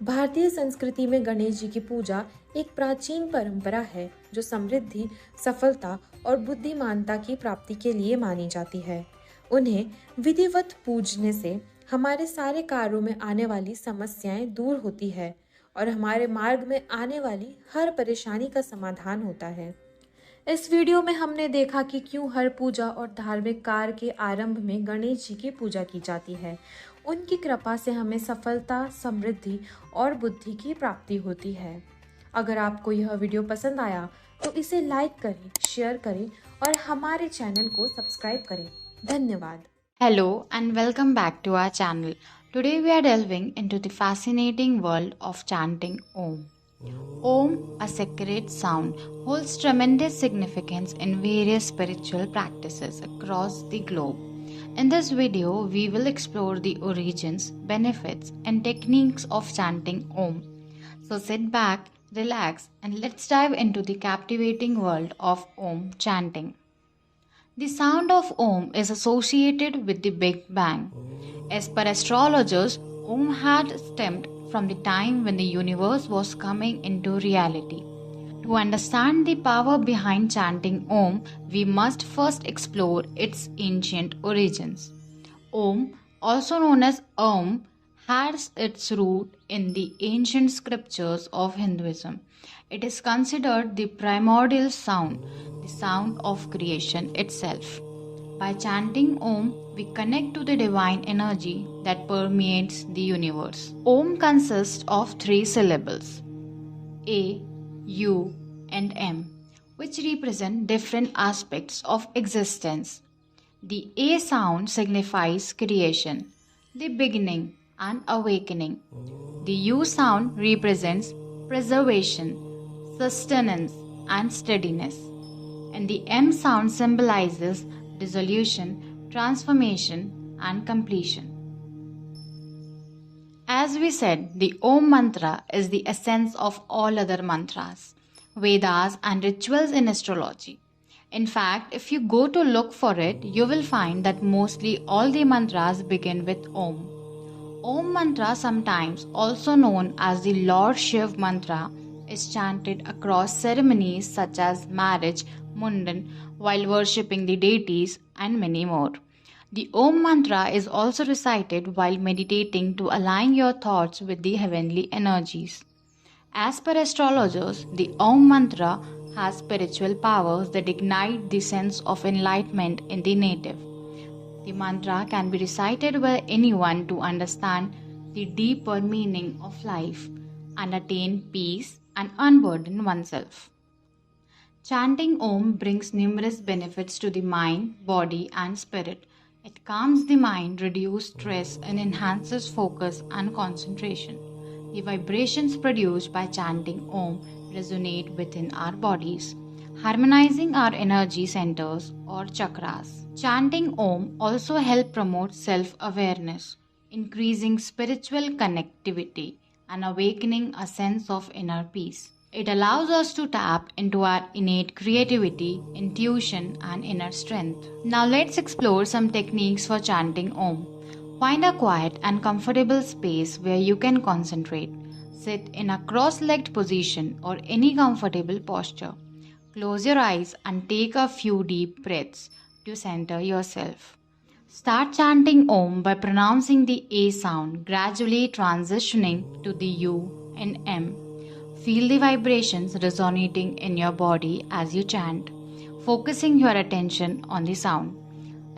भारतीय संस्कृति में गणेश जी की पूजा एक प्राचीन परंपरा है, जो समृद्धि, सफलता और बुद्धिमानता की प्राप्ति के लिए मानी जाती है। उन्हें विधिवत पूजने से हमारे सारे कार्यों में आने वाली समस्याएं दूर होती है और हमारे मार्ग में आने वाली हर परेशानी का समाधान होता है। इस वीडियो में हमने देखा कि क्यों हर पूजा और धार्मिक कार्य के आरंभ में गणेश जी की पूजा की जाती है। उनकी कृपा से हमें सफलता, समृद्धि और बुद्धि की प्राप्ति होती है। अगर आपको यह वीडियो पसंद आया तो इसे लाइक करें, शेयर करें और हमारे चैनल को सब्सक्राइब करें। धन्यवाद। Hello and welcome back to our channel. Today we are delving into the fascinating world of chanting Om. Om, a sacred sound, holds tremendous significance in various spiritual practices across the globe. In this video, we will explore the origins, benefits, and techniques of chanting Om. So sit back, relax, and let's dive into the captivating world of Om chanting. The sound of Om is associated with the Big Bang. As per astrologers, Om had stemmed from the time when the universe was coming into reality. To understand the power behind chanting Om, we must first explore its ancient origins. Om, also known as Om, has its root in the ancient scriptures of Hinduism. It is considered the primordial sound, the sound of creation itself. By chanting Om, we connect to the divine energy that permeates the universe. Om consists of 3 syllables, A, U, and M, which represent different aspects of existence. The A sound signifies creation, the beginning and awakening. The U sound represents preservation, sustenance, and steadiness. And the M sound symbolizes dissolution, transformation, and completion. As we said, the Om mantra is the essence of all other mantras, Vedas, and rituals in astrology. In fact, if you go to look for it, you will find that mostly all the mantras begin with Om. Om mantra, sometimes also known as the Lord Shiv mantra, is chanted across ceremonies such as marriage, mundan, while worshipping the deities, and many more. The Om mantra is also recited while meditating to align your thoughts with the heavenly energies. As per astrologers, the Om mantra has spiritual powers that ignite the sense of enlightenment in the native. The mantra can be recited by anyone to understand the deeper meaning of life and attain peace and unburden oneself. Chanting Om brings numerous benefits to the mind, body, and spirit. It calms the mind, reduces stress, and enhances focus and concentration. The vibrations produced by chanting Om resonate within our bodies, harmonizing our energy centers or chakras. Chanting Om also helps promote self-awareness, increasing spiritual connectivity and awakening a sense of inner peace. It allows us to tap into our innate creativity, intuition, and inner strength. Now let's explore some techniques for chanting Om. Find a quiet and comfortable space where you can concentrate. Sit in a cross-legged position or any comfortable posture. Close your eyes and take a few deep breaths to center yourself. Start chanting Om by pronouncing the A sound, gradually transitioning to the U and M. Feel the vibrations resonating in your body as you chant, focusing your attention on the sound.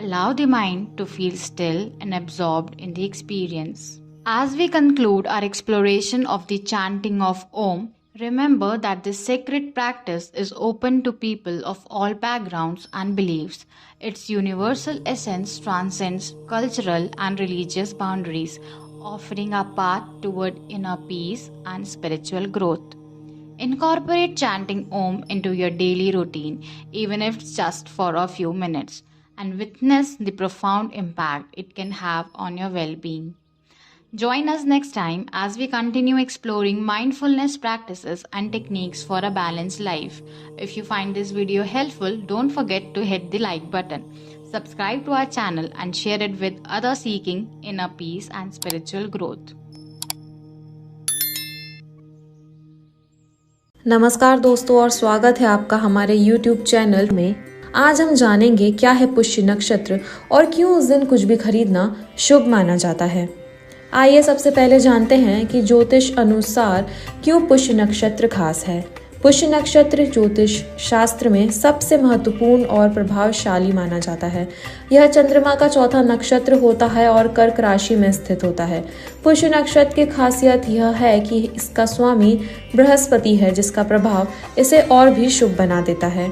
Allow the mind to feel still and absorbed in the experience. As we conclude our exploration of the chanting of Om, remember that this sacred practice is open to people of all backgrounds and beliefs. Its universal essence transcends cultural and religious boundaries, offering a path toward inner peace and spiritual growth. Incorporate chanting Om into your daily routine, even if it's just for a few minutes, and witness the profound impact it can have on your well-being. Join us next time as we continue exploring mindfulness practices and techniques for a balanced life. If you find this video helpful, don't forget to hit the like button. Subscribe to our channel and share it with others seeking inner peace and spiritual growth. नमस्कार दोस्तों और स्वागत है आपका हमारे YouTube channel में। आज हम जानेंगे क्या है पुष्य नक्षत्र और क्यों उस दिन कुछ भी खरीदना शुभ माना जाता है। आइए सबसे पहले जानते हैं कि ज्योतिष अनुसार क्यों पुष्य नक्षत्र खास है। पुष्य नक्षत्र ज्योतिष शास्त्र में सबसे महत्वपूर्ण और प्रभावशाली माना जाता है। यह चंद्रमा का चौथा नक्षत्र होता है और कर्क राशि में स्थित होता है। पुष्य नक्षत्र की खासियत यह है कि इसका स्वामी बृहस्पति है, जिसका प्रभाव इसे और भी शुभ बना देता है।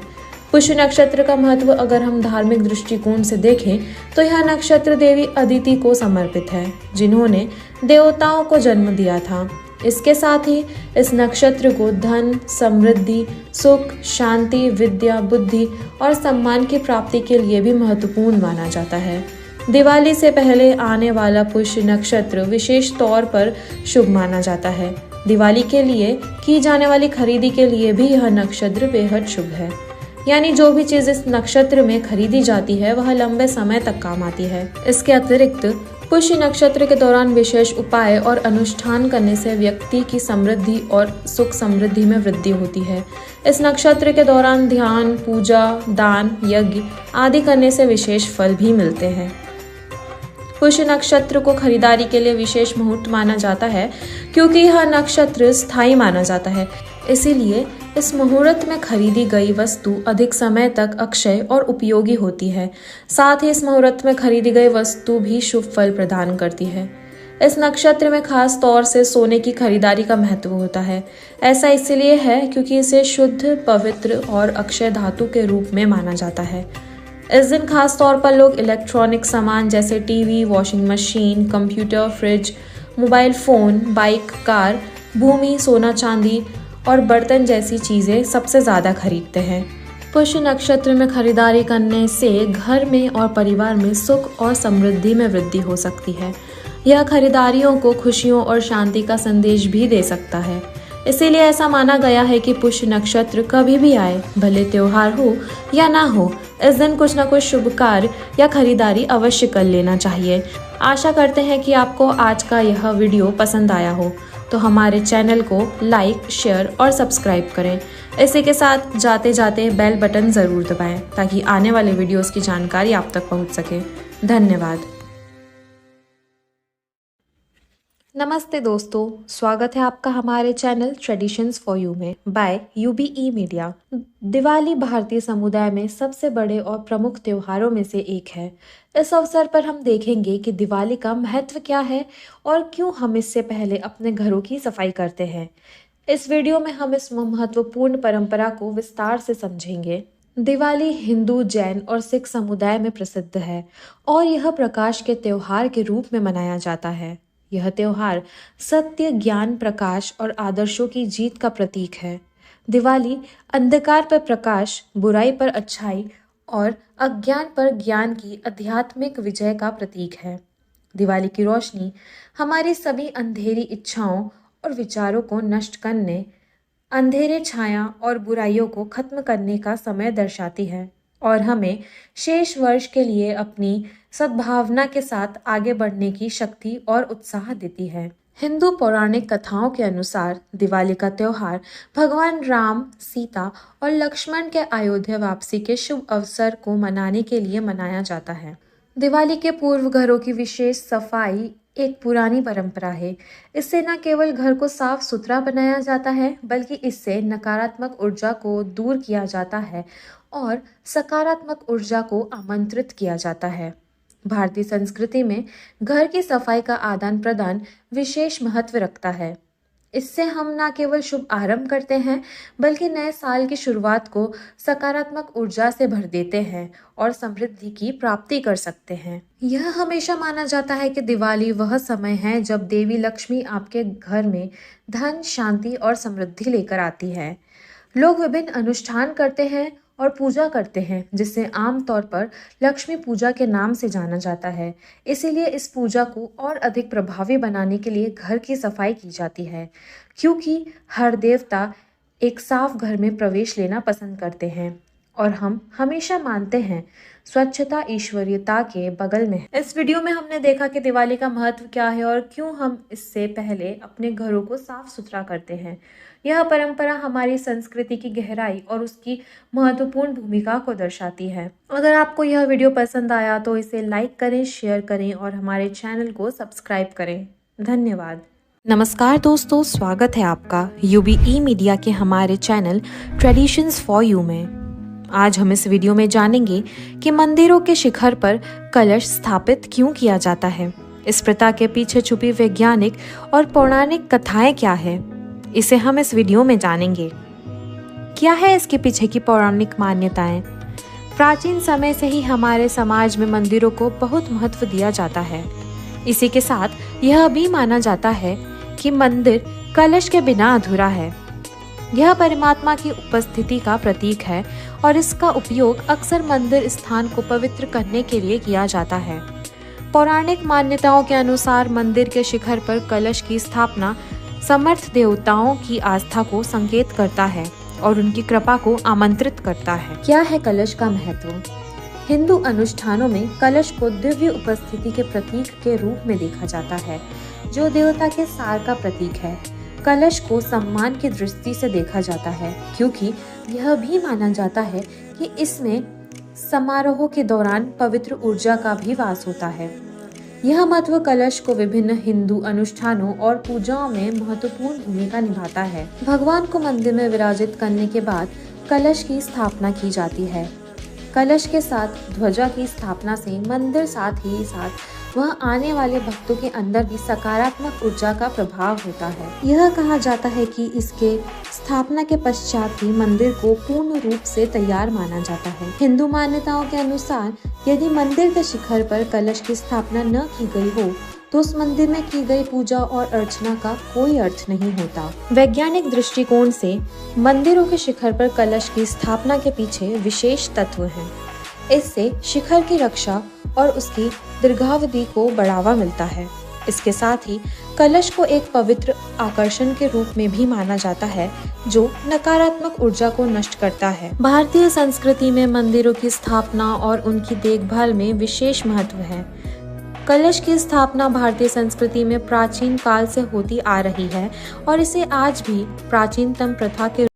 पुष्य नक्षत्र का महत्व अगर हम धार्मिक दृष्टिकोण से देखें तो यह नक्षत्र देवी अदिति को समर्पित है, जिन्होंने देवताओं को जन्म दिया था। इसके साथ ही इस नक्षत्र को धन, समृद्धि, सुख, शांति, विद्या, बुद्धि और सम्मान की प्राप्ति के लिए भी महत्वपूर्ण माना जाता है। दिवाली से पहले आने वाला पुष्य नक्षत्र विशेष तौर पर शुभ माना जाता है। दिवाली के लिए की जाने वाली खरीदी के लिए भी यह नक्षत्र बेहद शुभ है। यानी जो भी चीज इस नक्षत्र में खरीदी जाती है वह लंबे समय तक काम आती है। इसके अतिरिक्त पुष्य नक्षत्र के दौरान विशेष उपाय और अनुष्ठान करने से व्यक्ति की समृद्धि और सुख समृद्धि में वृद्धि होती है। इस नक्षत्र के दौरान ध्यान, पूजा, दान, यज्ञ आदि करने से विशेष फल भी मिलते हैं। पुष्य नक्षत्र को खरीदारी के लिए विशेष मुहूर्त माना जाता है क्योंकि यह नक्षत्र स्थायी माना जाता है। इसीलिए इस मुहूर्त में खरीदी गई वस्तु अधिक समय तक अक्षय और उपयोगी होती है। साथ ही इस मुहूर्त में खरीदी गई वस्तु भी शुभ फल प्रदान करती है। इस नक्षत्र में खास तौर से सोने की खरीदारी का महत्व होता है। ऐसा इसलिए है क्योंकि इसे शुद्ध, पवित्र और अक्षय धातु के रूप में माना जाता है। इस दिन खास तौर पर लोग इलेक्ट्रॉनिक सामान जैसे TV, washing machine, computer, fridge, mobile phone, bike, car, भूमि, सोना, चांदी और बर्तन जैसी चीजें सबसे ज्यादा खरीदते हैं। पुष्य नक्षत्र में खरीदारी करने से घर में और परिवार में सुख और समृद्धि में वृद्धि हो सकती है। यह खरीदारियों को खुशियों और शांति का संदेश भी दे सकता है। इसीलिए ऐसा माना गया है कि पुष्य नक्षत्र कभी भी आए, भले त्योहार हो या ना हो, इस दिन कुछ न कुछ शुभ कार्य या खरीदारी अवश्य कर लेना चाहिए। आशा करते हैं कि आपको आज का यह वीडियो पसंद आया हो, तो हमारे चैनल को लाइक, शेयर और सब्सक्राइब करें। इसी के साथ जाते जाते बेल बटन ज़रूर दबाएं ताकि आने वाले वीडियोस की जानकारी आप तक पहुंच सके। धन्यवाद। नमस्ते दोस्तों, स्वागत है आपका हमारे चैनल ट्रेडिशंस फॉर यू में बाय यूबीई मीडिया। दिवाली भारतीय समुदाय में सबसे बड़े और प्रमुख त्योहारों में से एक है। इस अवसर पर हम देखेंगे कि दिवाली का महत्व क्या है और क्यों हम इससे पहले अपने घरों की सफाई करते हैं। इस वीडियो में हम इस महत्वपूर्ण परंपरा को विस्तार से समझेंगे। दिवाली हिंदू, जैन और सिख समुदाय में प्रसिद्ध है और यह प्रकाश के त्योहार के रूप में मनाया जाता है। यह त्योहार सत्य, ज्ञान, प्रकाश और आदर्शों की जीत का प्रतीक है। दिवाली अंधकार पर प्रकाश, बुराई पर अच्छाई और अज्ञान पर ज्ञान की आध्यात्मिक विजय का प्रतीक है। दिवाली की रोशनी हमारी सभी अंधेरी इच्छाओं और विचारों को नष्ट करने, अंधेरे छाया और बुराइयों को खत्म करने का समय दर्शाती है और हमें शेष वर्ष के लिए अपनी सद्भावना के साथ आगे बढ़ने की शक्ति और उत्साह देती है। हिंदू पौराणिक कथाओं के अनुसार दिवाली का त्योहार भगवान राम, सीता और लक्ष्मण के अयोध्या वापसी के शुभ अवसर को मनाने के लिए मनाया जाता है। दिवाली के पूर्व घरों की विशेष सफाई एक पुरानी परंपरा है। इससे न केवल घर को साफ सुथरा बनाया जाता है, बल्कि इससे नकारात्मक ऊर्जा को दूर किया जाता है और सकारात्मक ऊर्जा को आमंत्रित किया जाता है। भारतीय संस्कृति में घर की सफाई का आदान प्रदान विशेष महत्व रखता है। इससे हम न केवल शुभ आरंभ करते हैं, बल्कि नए साल की शुरुआत को सकारात्मक ऊर्जा से भर देते हैं और समृद्धि की प्राप्ति कर सकते हैं। यह हमेशा माना जाता है कि दिवाली वह समय है जब देवी लक्ष्मी आपके घर में धन, शांति और समृद्धि लेकर आती है। लोग विभिन्न अनुष्ठान करते हैं और पूजा करते हैं, जिसे आमतौर पर लक्ष्मी पूजा के नाम से जाना जाता है। इसीलिए इस पूजा को और अधिक प्रभावी बनाने के लिए घर की सफाई की जाती है, क्योंकि हर देवता एक साफ घर में प्रवेश लेना पसंद करते हैं और हम हमेशा मानते हैं स्वच्छता ईश्वरीयता के बगल में है। इस वीडियो में हमने देखा कि दिवाली का महत्व क्या है और क्यों हम इससे पहले अपने घरों को साफ सुथरा करते हैं। यह परंपरा हमारी संस्कृति की गहराई और उसकी महत्वपूर्ण भूमिका को दर्शाती है। अगर आपको यह वीडियो पसंद आया तो इसे लाइक करें, शेयर करें और हमारे चैनल को सब्सक्राइब करें। धन्यवाद। नमस्कार दोस्तों, स्वागत है आपका यूबीई मीडिया के हमारे चैनल ट्रेडिशंस फॉर यू में। आज हम इस वीडियो में जानेंगे कि मंदिरों के शिखर पर कलश स्थापित क्यों किया जाता है। इस प्रथा के पीछे छुपी वैज्ञानिक और पौराणिक कथाएं क्या है, इसे हम इस वीडियो में जानेंगे। क्या है इसके पीछे की पौराणिक मान्यताएं? प्राचीन समय से ही हमारे समाज में मंदिरों को बहुत महत्व दिया जाता है। इसी के साथ यह भी माना जाता है कि मंदिर कलश के बिना अधूरा है। यह परमात्मा की उपस्थिति का प्रतीक है और इसका उपयोग अक्सर मंदिर स्थान को पवित्र करने के लिए किया जाता है। पौराणिक मान्यताओं के अनुसार मंदिर के शिखर पर कलश की स्थापना समर्थ देवताओं की आस्था को संकेत करता है और उनकी कृपा को आमंत्रित करता है। क्या है कलश का महत्व? हिंदू अनुष्ठानों में कलश को दिव्य उपस्थिति के प्रतीक के रूप में देखा जाता है, जो देवता के सार का प्रतीक है। कलश को सम्मान की दृष्टि से देखा जाता है, क्योंकि यह भी माना जाता है कि इसमें समारोह के दौरान पवित्र ऊर्जा का भी वास होता है। यह महत्व कलश को विभिन्न हिंदू अनुष्ठानों और पूजाओं में महत्वपूर्ण भूमिका निभाता है। भगवान को मंदिर में विराजित करने के बाद कलश की स्थापना की जाती है। कलश के साथ ध्वजा की स्थापना से मंदिर साथ ही साथ वह आने वाले भक्तों के अंदर भी सकारात्मक ऊर्जा का प्रभाव होता है। यह कहा जाता है कि इसके स्थापना के पश्चात ही मंदिर को पूर्ण रूप से तैयार माना जाता है। हिंदू मान्यताओं के अनुसार यदि मंदिर के शिखर पर कलश की स्थापना न की गई हो तो उस मंदिर में की गई पूजा और अर्चना का कोई अर्थ नहीं होता। वैज्ञानिक दृष्टिकोण से मंदिरों के शिखर पर कलश की स्थापना के पीछे विशेष तत्व हैं। इससे शिखर की रक्षा और उसकी दीर्घावधि को बढ़ावा मिलता है। इसके साथ ही कलश को एक पवित्र आकर्षण के रूप में भी माना जाता है, जो नकारात्मक ऊर्जा को नष्ट करता है। भारतीय संस्कृति में मंदिरों की स्थापना और उनकी देखभाल में विशेष महत्व है। कलश की स्थापना भारतीय संस्कृति में प्राचीन काल से होती आ रही है और इसे आज भी प्राचीनतम प्रथा के